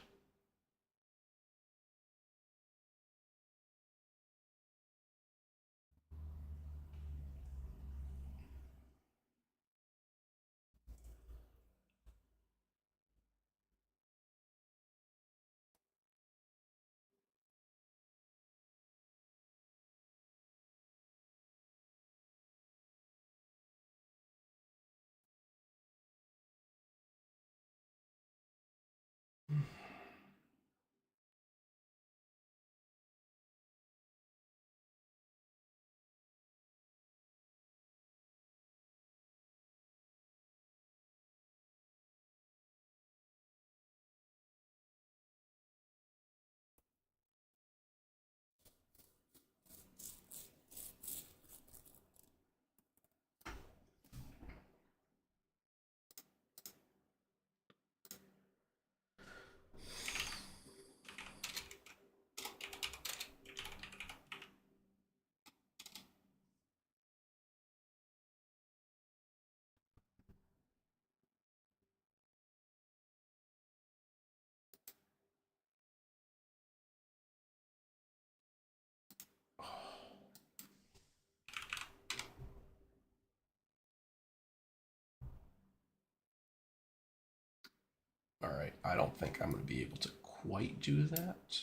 Speaker 4: All right, I don't think I'm going to be able to quite do that.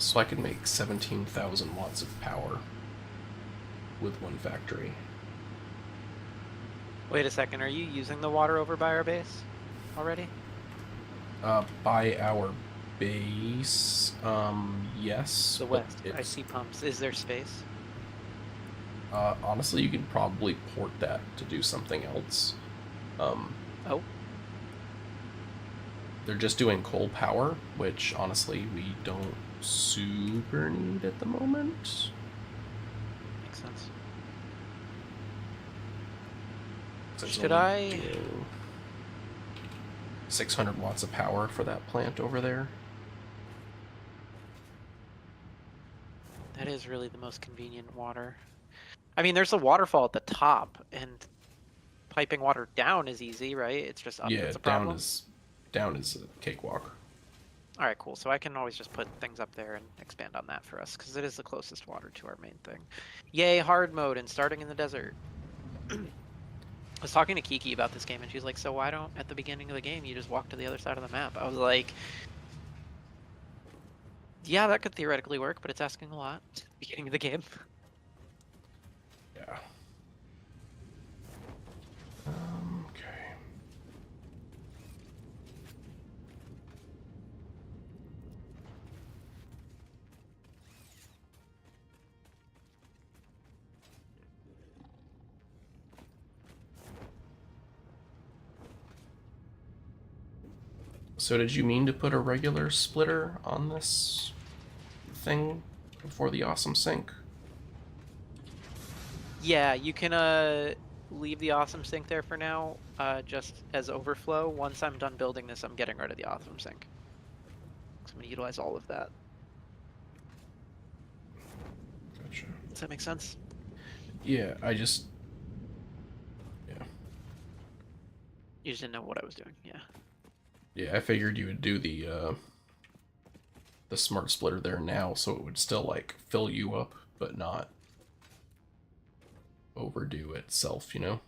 Speaker 4: So I can make 17,000 watts of power with one factory.
Speaker 5: Wait a second, are you using the water over by our base already?
Speaker 4: By our base, yes.
Speaker 5: The
Speaker 4: but
Speaker 5: west. I see pumps. Is there space?
Speaker 4: Honestly, you can probably port that to do something else.
Speaker 5: Oh,
Speaker 4: They're just doing coal power, which honestly we don't super need at the moment.
Speaker 5: makes sense.
Speaker 4: There's
Speaker 5: Should
Speaker 4: only
Speaker 5: I?
Speaker 4: 600 watts of power for that plant over there.
Speaker 5: That is really the most convenient water. I mean, there's a waterfall at the top, and piping water down is easy, right? It's just up
Speaker 4: Yeah,
Speaker 5: that's a problem.
Speaker 4: down is a cakewalk.
Speaker 5: All right, cool. So I can always just put things up there and expand on that for us, because it is the closest water to our main thing. Yay, hard mode and starting in the desert. I was talking to Kiki about this game, and she's like, so why don't, at the beginning of the game, you just walk to the other side of the map? I was like, yeah, that could theoretically work, but it's asking a lot at the beginning of the game.
Speaker 4: Yeah. Okay. So did you mean to put a regular splitter on this thing before the awesome sink?
Speaker 5: Yeah, you can leave the awesome sink there for now, just as overflow. Once I'm done building this, I'm getting rid of the awesome sink. So I'm gonna utilize all of that.
Speaker 4: Gotcha.
Speaker 5: Does that make sense?
Speaker 4: Yeah, I just... Yeah.
Speaker 5: You just didn't know what I was doing, yeah.
Speaker 4: Yeah, I figured you would do the smart splitter there now, so it would still, like, fill you up, but not overdo itself, you know?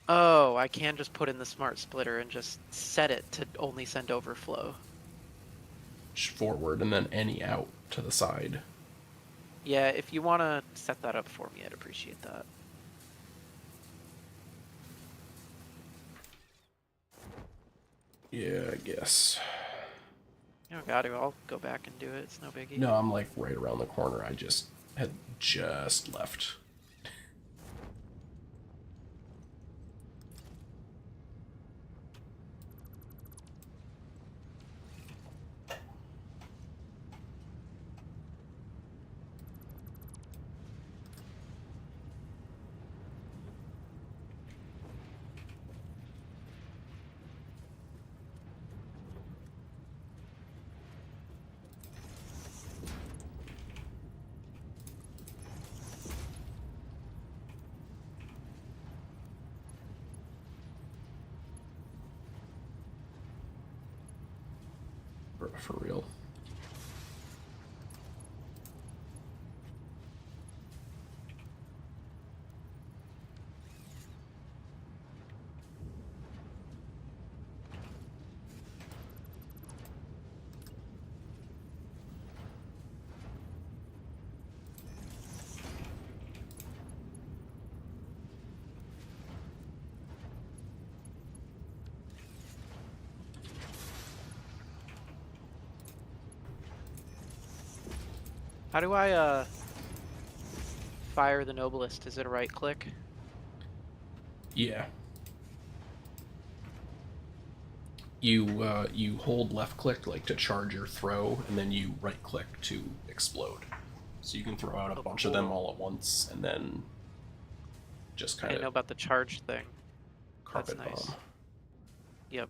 Speaker 5: Oh, I can just put in the smart splitter and just set it to only send overflow.
Speaker 4: Forward, and then any out to the side.
Speaker 5: Yeah, if you want to set that up for me, I'd appreciate that.
Speaker 4: Yeah, I guess.
Speaker 5: You don't got to. I'll go back and do it. It's no biggie.
Speaker 4: No, I'm, like, right around the corner. I just had just left. For real.
Speaker 5: How do I fire the Noblest? Is it a right click?
Speaker 4: Yeah. You hold left click like to charge your throw, and then you right click to explode. So you can throw out a bunch of them all at once, and then just
Speaker 5: I
Speaker 4: kind
Speaker 5: didn't know
Speaker 4: of
Speaker 5: about the charge thing.
Speaker 4: carpet
Speaker 5: That's nice.
Speaker 4: bomb.
Speaker 5: Yep.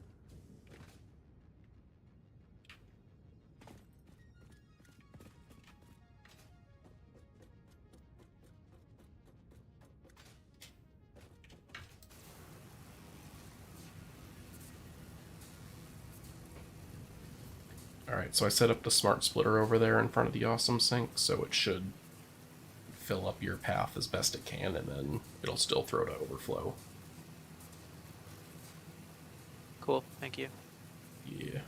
Speaker 4: Alright, so I set up the smart splitter over there in front of the awesome sink, so it should fill up your path as best it can, and then it'll still throw to overflow.
Speaker 5: Cool. Thank you.
Speaker 4: Yeah.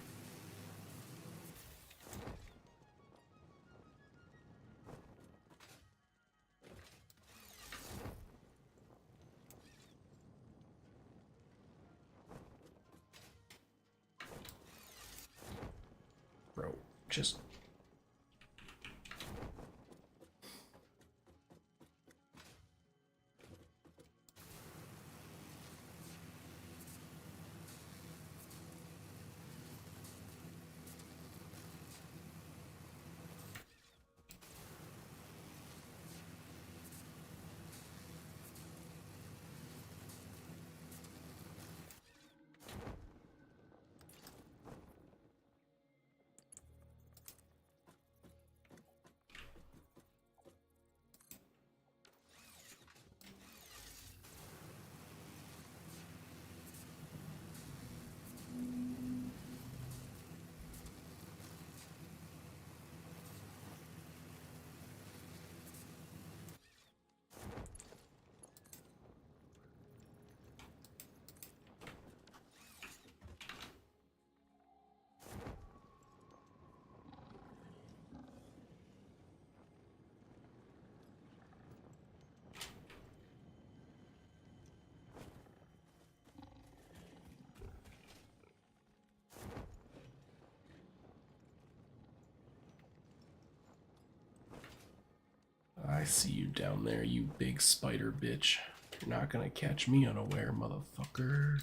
Speaker 4: Bro, just... I see you down there, you big spider bitch. You're not gonna catch me unaware, motherfucker.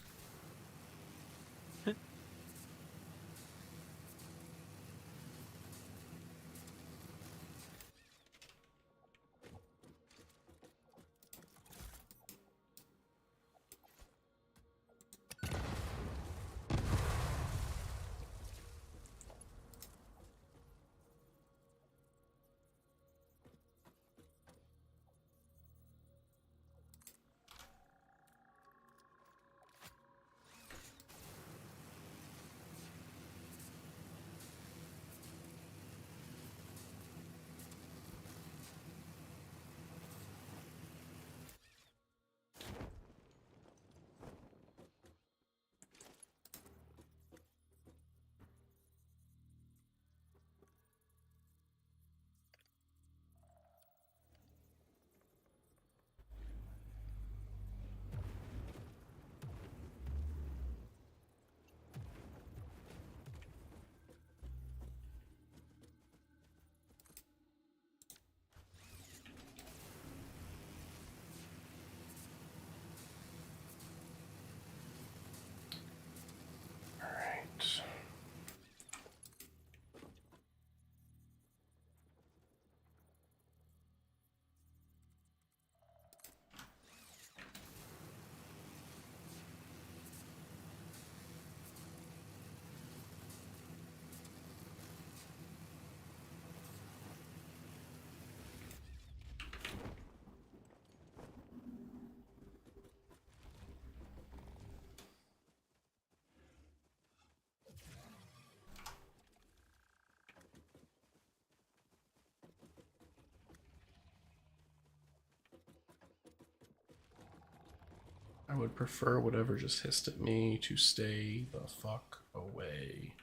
Speaker 4: would prefer whatever just hissed at me to stay the fuck away.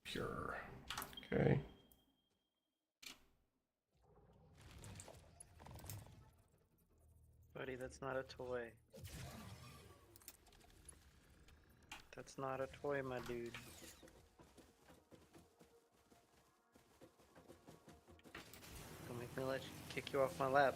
Speaker 4: Pure. Okay.
Speaker 5: Buddy, that's not a toy. That's not a toy, my dude. Don't make me kick you off my lap.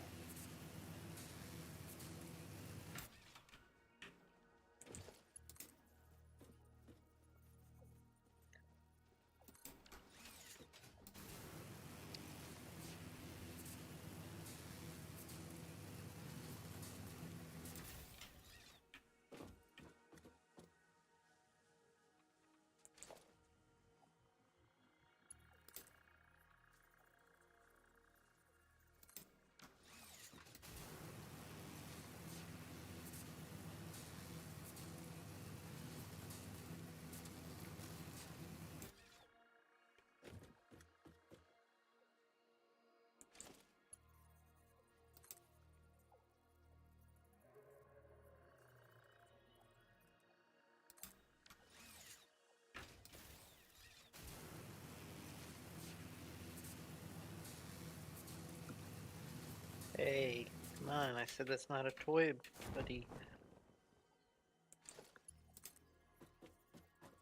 Speaker 5: Hey, come on, I said that's not a toy, buddy.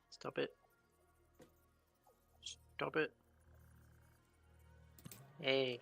Speaker 5: Stop it. Stop it. Hey.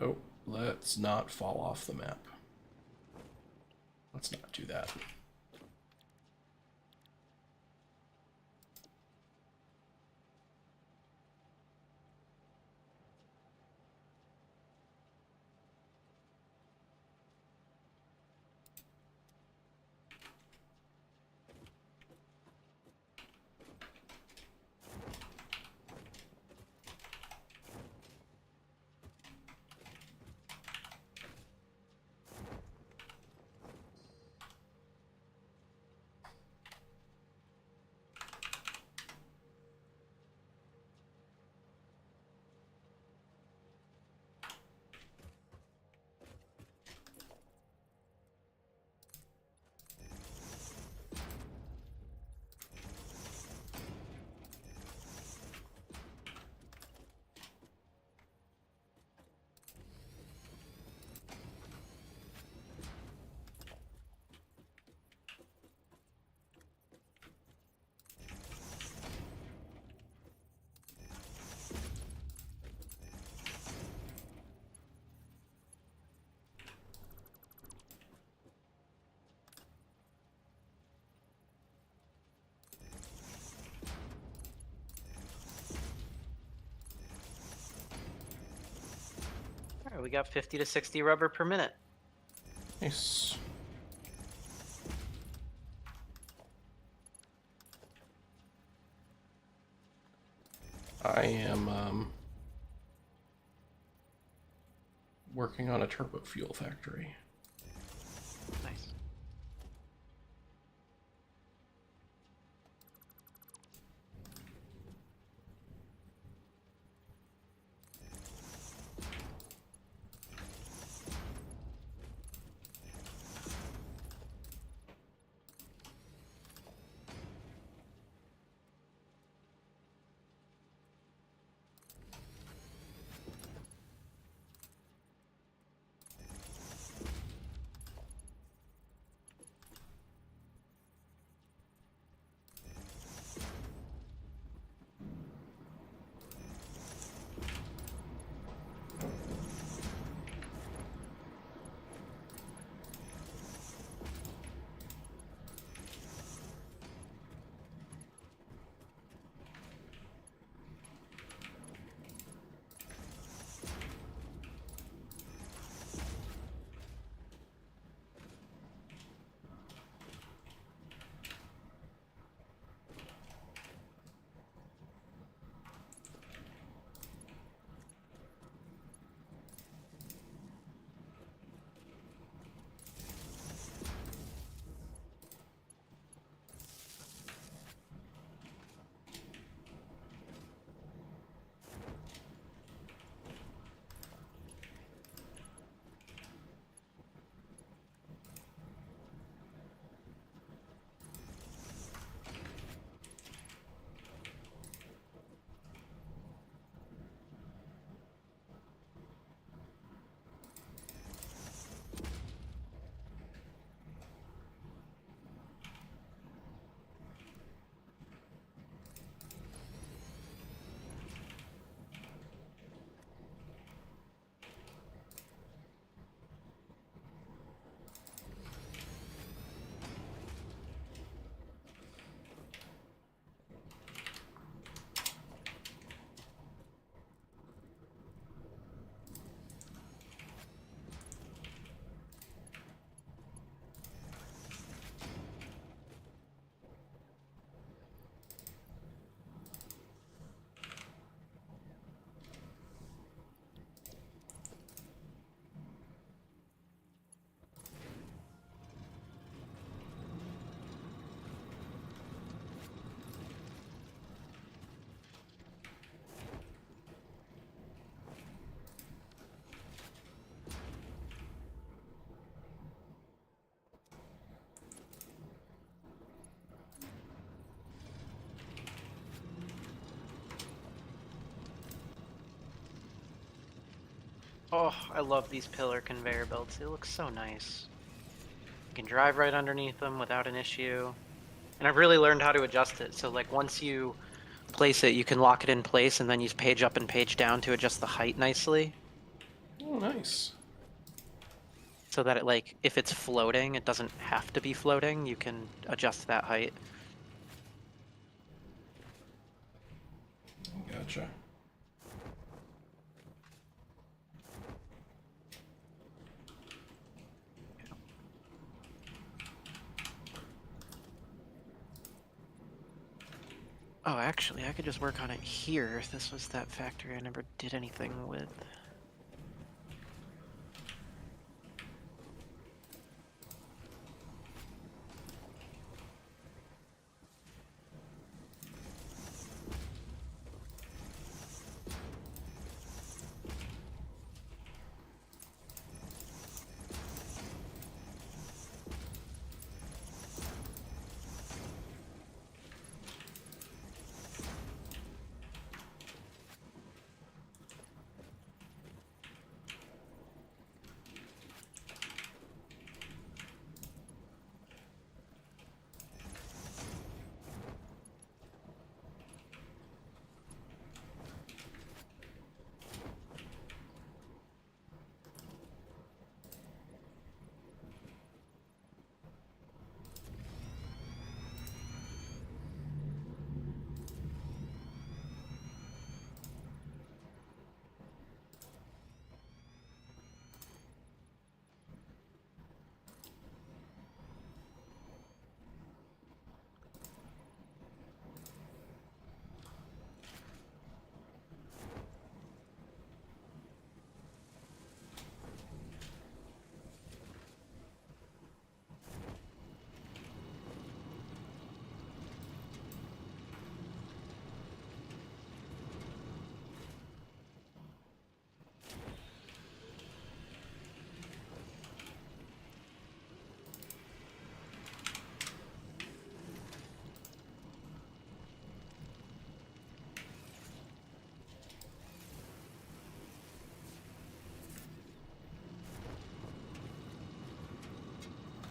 Speaker 4: Oh, let's not fall off the map. Let's not do that.
Speaker 5: All right, we got 50 to 60 rubber per minute.
Speaker 4: Nice. I am working on a turbo fuel factory.
Speaker 5: Nice. Oh, I love these pillar conveyor belts. They look so nice. You can drive right underneath them without an issue. And I've really learned how to adjust it. So like once you place it, you can lock it in place and then use page up and page down to adjust the height nicely.
Speaker 4: Oh, nice.
Speaker 5: So that it, like, if it's floating, it doesn't have to be floating. You can adjust that height.
Speaker 4: Gotcha.
Speaker 5: Oh, actually, I could just work on it here. If this was that factory I never did anything with.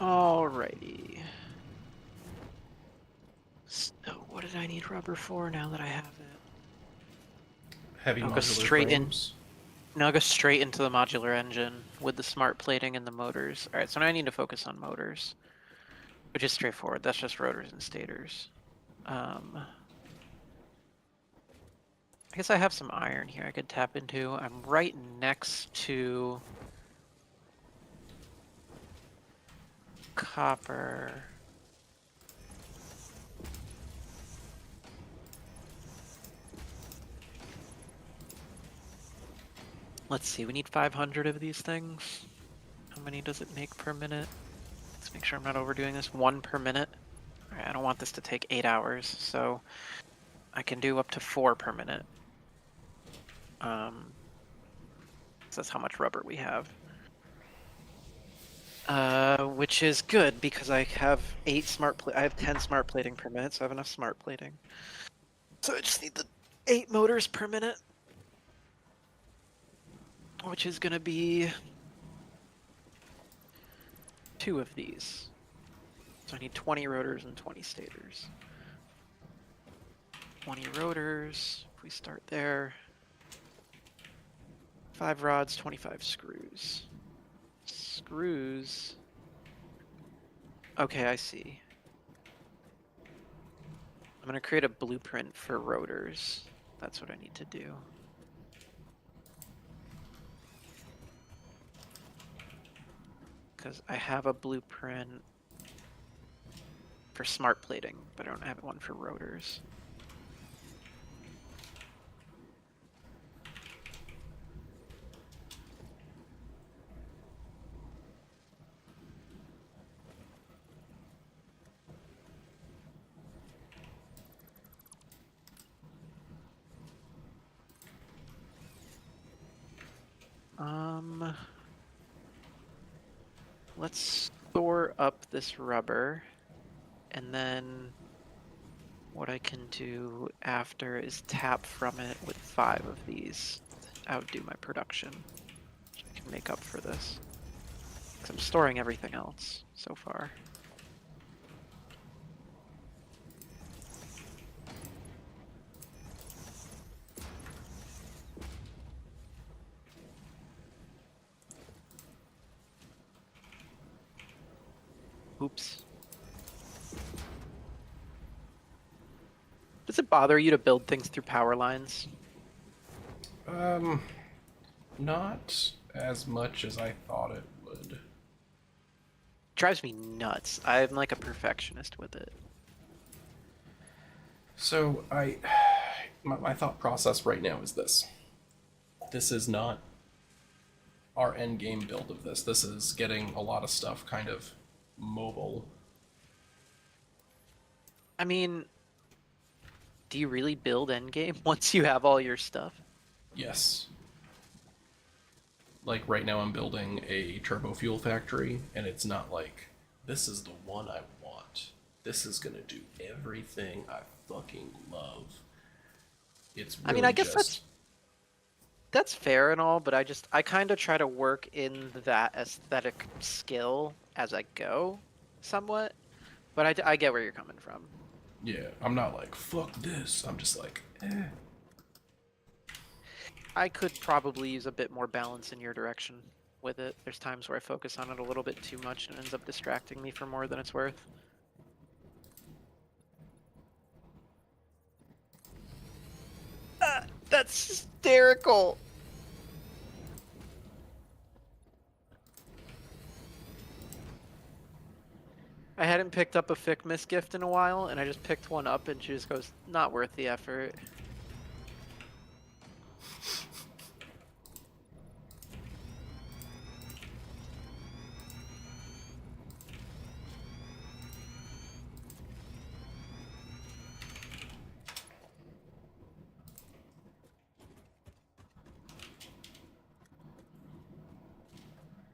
Speaker 5: Alrighty. So, what did I need rubber for now that I have it?
Speaker 4: Heavy
Speaker 5: I'll go
Speaker 4: modular
Speaker 5: straight in.
Speaker 4: frames.
Speaker 5: Now I'll go straight into the modular engine with the smart plating and the motors. Alright, so now I need to focus on motors, which is straightforward. That's just rotors and stators. I guess I have some iron here I could tap into. I'm right next to copper. Let's see, we need 500 of these things. How many does it make per minute? Let's make sure I'm not overdoing this. 1 per minute. Alright, I don't want this to take 8 hours, so I can do up to 4 per minute. So that's how much rubber we have. Which is good because I have 10 smart plating per minute, so I have enough smart plating. So I just need the 8 motors per minute, which is gonna be 2 of these. So I need 20 rotors and 20 stators. 20 rotors, if we start there. 5 rods, 25 screws. Screws. Okay, I see. I'm gonna create a blueprint for rotors. That's what I need to do. Because I have a blueprint for smart plating, but I don't have one for rotors. Let's store up this rubber, and then what I can do after is tap from it with 5 of these to outdo my production. I can make up for this. Because I'm storing everything else so far. Oops. Does it bother you to build things through power lines?
Speaker 4: Not as much as I thought it would.
Speaker 5: Drives me nuts. I'm like a perfectionist with it.
Speaker 4: So my thought process right now is this. This is not our end game build of this. This is getting a lot of stuff kind of mobile.
Speaker 5: I mean, do you really build endgame once you have all your stuff?
Speaker 4: Yes. Like right now I'm building a turbo fuel factory, and it's not like, this is the one I want. This is gonna do everything I fucking love. It's really
Speaker 5: I mean, I guess
Speaker 4: just...
Speaker 5: that's fair and all, but I kind of try to work in that aesthetic skill as I go, somewhat. But I get where you're coming from.
Speaker 4: Yeah, I'm not like, fuck this. I'm just like, eh.
Speaker 5: I could probably use a bit more balance in your direction with it. There's times where I focus on it a little bit too much and it ends up distracting me for more than it's worth. That's hysterical! I hadn't picked up a Fickmas gift in a while, and I just picked one up, and she just goes, not worth the effort.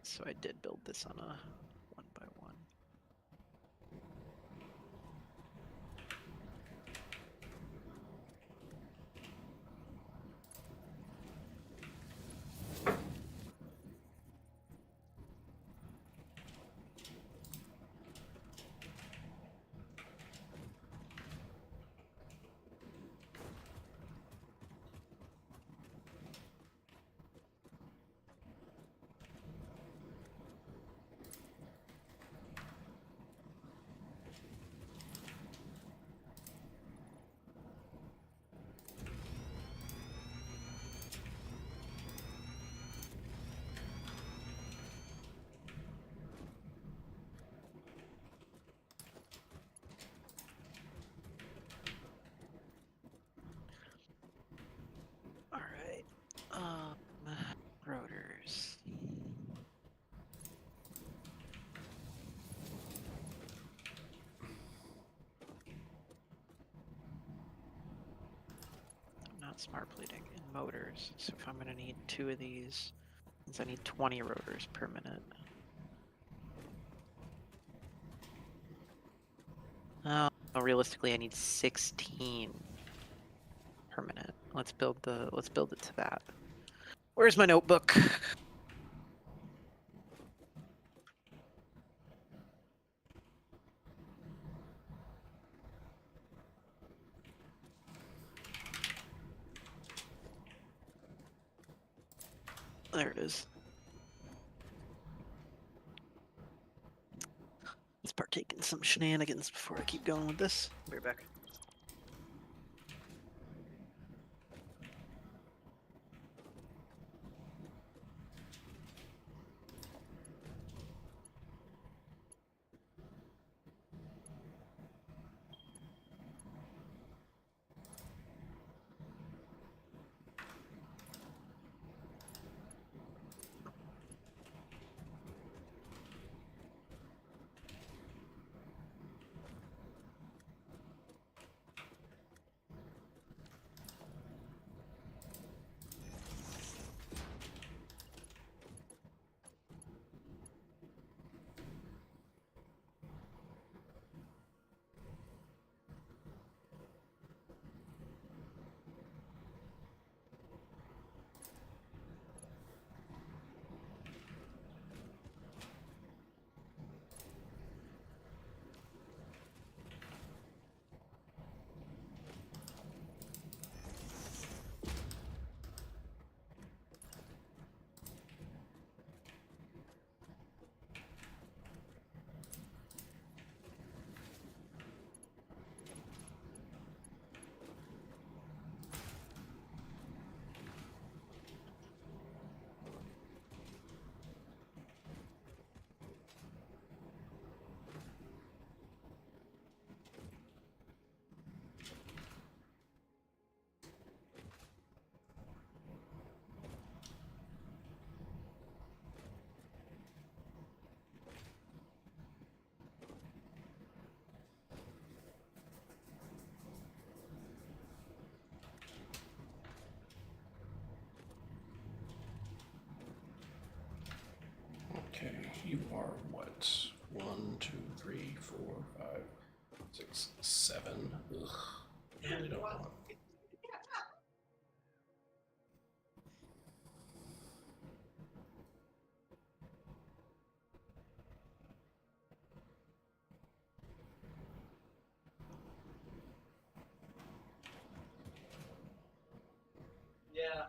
Speaker 5: So I did build this on a 1x1. Alright. Rotors. I'm not smart plating in motors, so if I'm gonna need 2 of these, means I need 20 rotors per minute. Oh, realistically I need 16 per minute. Let's build it to that. Where's my notebook? There it is. Let's partake in some shenanigans before I keep going with this. Be right back.
Speaker 4: you are what? 1, 2, 3, 4, 5, 6, 7. Ugh. I really don't want.
Speaker 3: Yeah.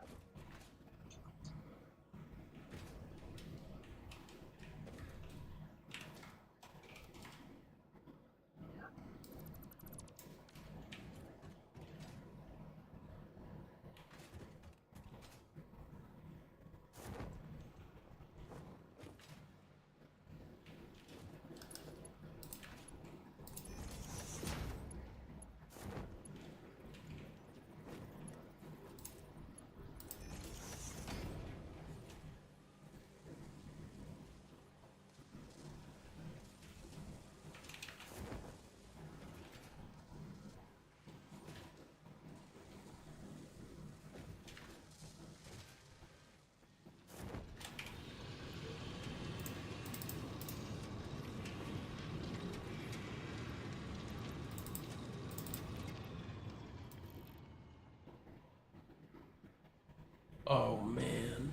Speaker 4: Oh man.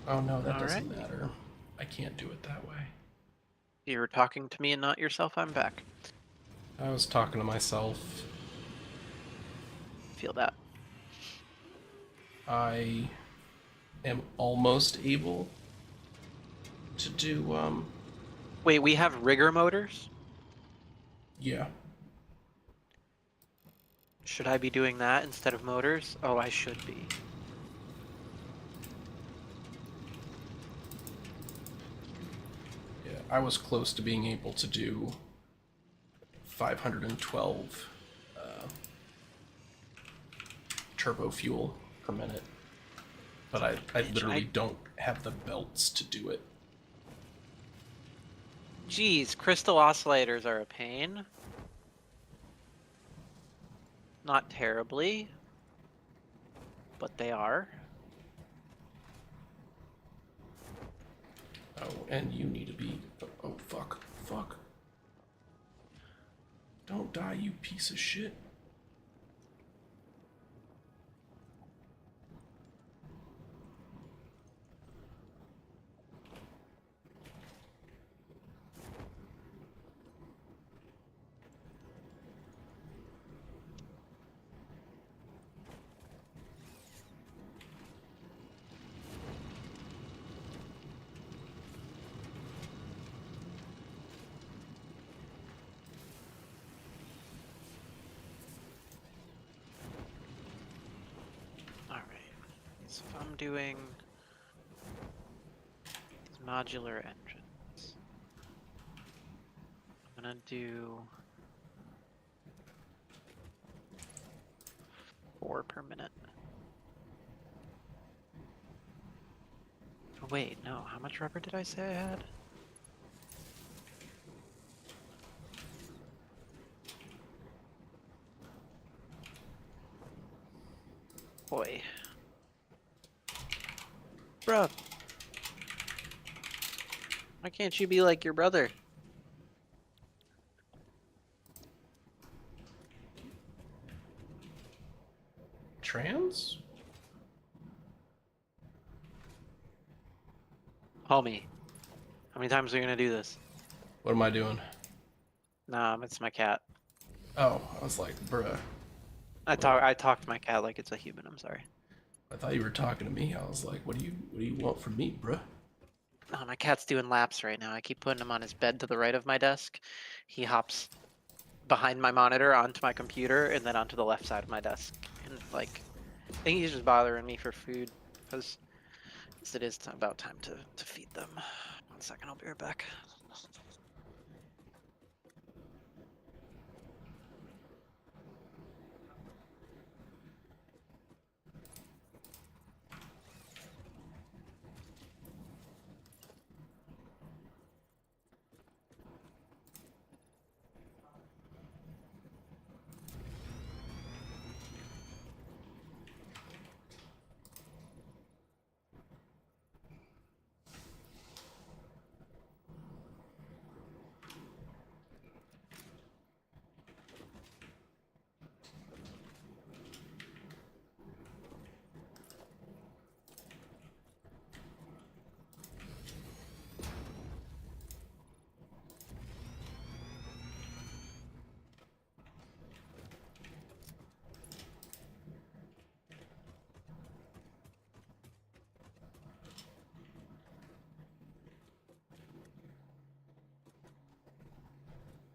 Speaker 4: Oh no, that
Speaker 5: All
Speaker 4: doesn't
Speaker 5: right.
Speaker 4: matter. I can't do it that way.
Speaker 5: You were talking to me and not yourself. I'm back.
Speaker 4: I was talking to myself.
Speaker 5: Feel that.
Speaker 4: I am almost able to do,
Speaker 5: Wait, we have rigger motors?
Speaker 4: yeah.
Speaker 5: Should I be doing that instead of motors? Oh, I should be.
Speaker 4: Yeah, I was close to being able to do 512 turbo fuel per minute. But I literally don't have the belts to do it.
Speaker 5: Geez, crystal oscillators are a pain. Not terribly, but they are.
Speaker 4: Oh, and you need to be... Oh, fuck. Fuck. Don't die, you piece of shit.
Speaker 5: Alright. So if I'm doing these modular engines, I'm gonna do 4 per minute. Oh, wait, no. How much rubber did I say I had? Boy. Bruh. Why can't you be like your brother?
Speaker 4: Trans?
Speaker 5: Homie. How many times are you gonna do this?
Speaker 4: What am I doing?
Speaker 5: Nah, it's my cat.
Speaker 4: Oh, I was like, bruh.
Speaker 5: I talk to my cat like it's a human, I'm sorry.
Speaker 4: I thought you were talking to me. I was like, what do you want from me, bruh?
Speaker 5: Oh, my cat's doing laps right now. I keep putting him on his bed to the right of my desk. He hops behind my monitor onto my computer and then onto the left side of my desk. And like, I think he's just bothering me for food because it is about time to feed them. 1 second, I'll be right back.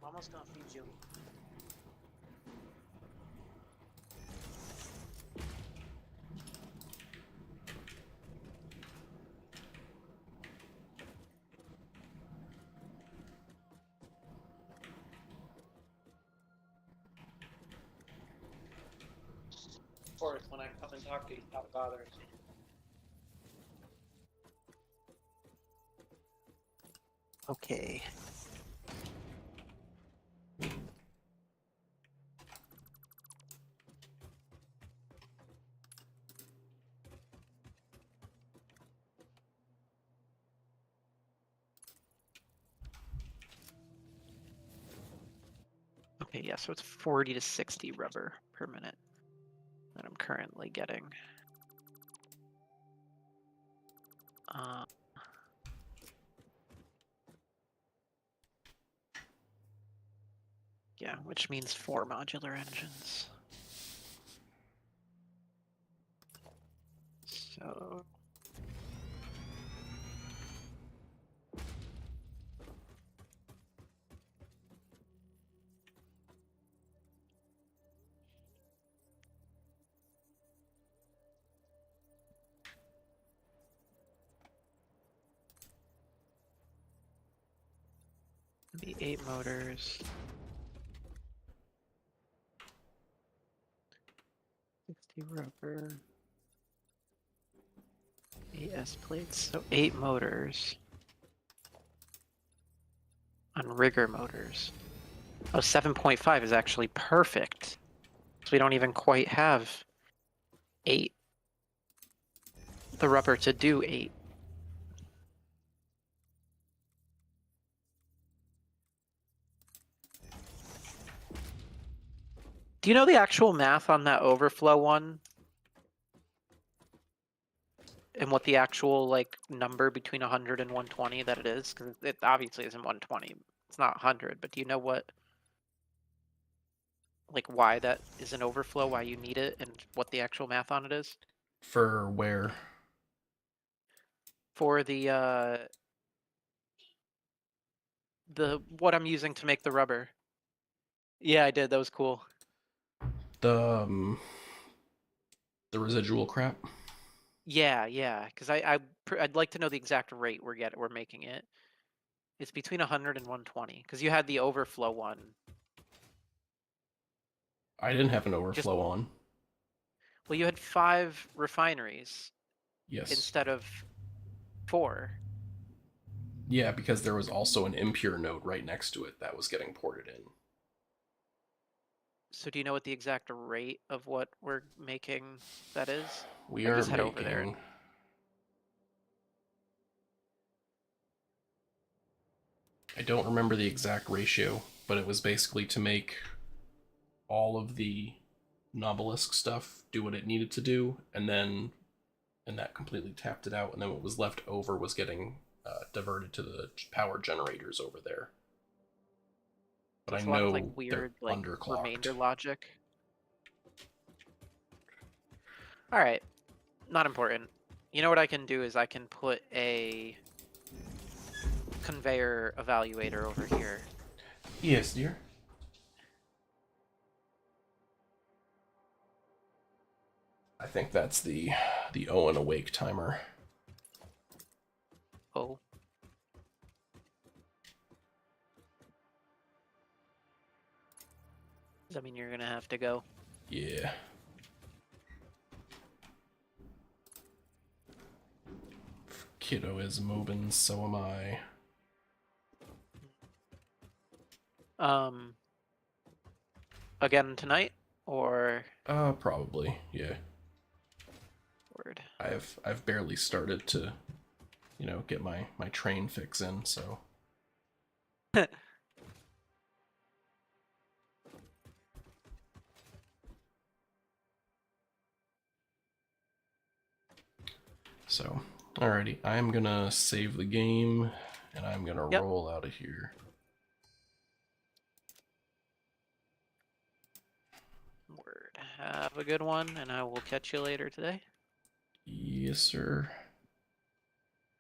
Speaker 5: Almost gonna feed you. Of course, when I come and talk to you, stop bothering me. Okay. Okay, yeah, so it's 40 to 60 rubber per minute that I'm currently getting. Yeah, which means 4 modular engines. So it'd be 8 motors. 60 rubber. 8 S plates, so 8 motors. On rigger motors. Oh, 7.5 is actually perfect. So we don't even quite have 8. The rubber to do 8. Do you know the actual math on that overflow one? And what the actual like number between 100 and 120 that it is? Because it obviously isn't 120. It's not 100, but do you know what, like why that is an overflow, why you need it, and what the actual math on it is?
Speaker 4: For where?
Speaker 5: For the what I'm using to make the rubber. Yeah, I did. That was cool.
Speaker 4: The residual crap.
Speaker 5: Yeah, because I'd like to know the exact rate we're making it. It's between 100 and 120 because you had the overflow one.
Speaker 4: I didn't have an
Speaker 5: Just
Speaker 4: overflow on.
Speaker 5: well, you had 5 refineries
Speaker 4: Yes.
Speaker 5: instead of 4.
Speaker 4: Yeah, because there was also an impure node right next to it that was getting ported in.
Speaker 5: So do you know what the exact rate of what we're making that is?
Speaker 4: We
Speaker 5: Or
Speaker 4: are
Speaker 5: just head over there.
Speaker 4: making. I don't remember the exact ratio, but it was basically to make all of the Nobelisk stuff do what it needed to do, and that completely tapped it out, and then what was left over was getting diverted to the power generators over there. But
Speaker 5: There's
Speaker 4: I
Speaker 5: a lot of
Speaker 4: know
Speaker 5: like
Speaker 4: they're
Speaker 5: weird like
Speaker 4: underclocked.
Speaker 5: remainder logic. All right, not important. You know what I can do is I can put a conveyor evaluator over here.
Speaker 4: Yes, dear. I think that's the Owen awake timer.
Speaker 5: Oh. Does that mean you're gonna have to go?
Speaker 4: Yeah. Kiddo is moving, so am I.
Speaker 5: Again tonight or
Speaker 4: Probably, yeah.
Speaker 5: word.
Speaker 4: I've barely started to, get my train fix in, so. So, alrighty, I'm gonna save the game, and I'm gonna roll out of here.
Speaker 5: Word. Have a good one, and I will catch you later today.
Speaker 4: Yes, sir.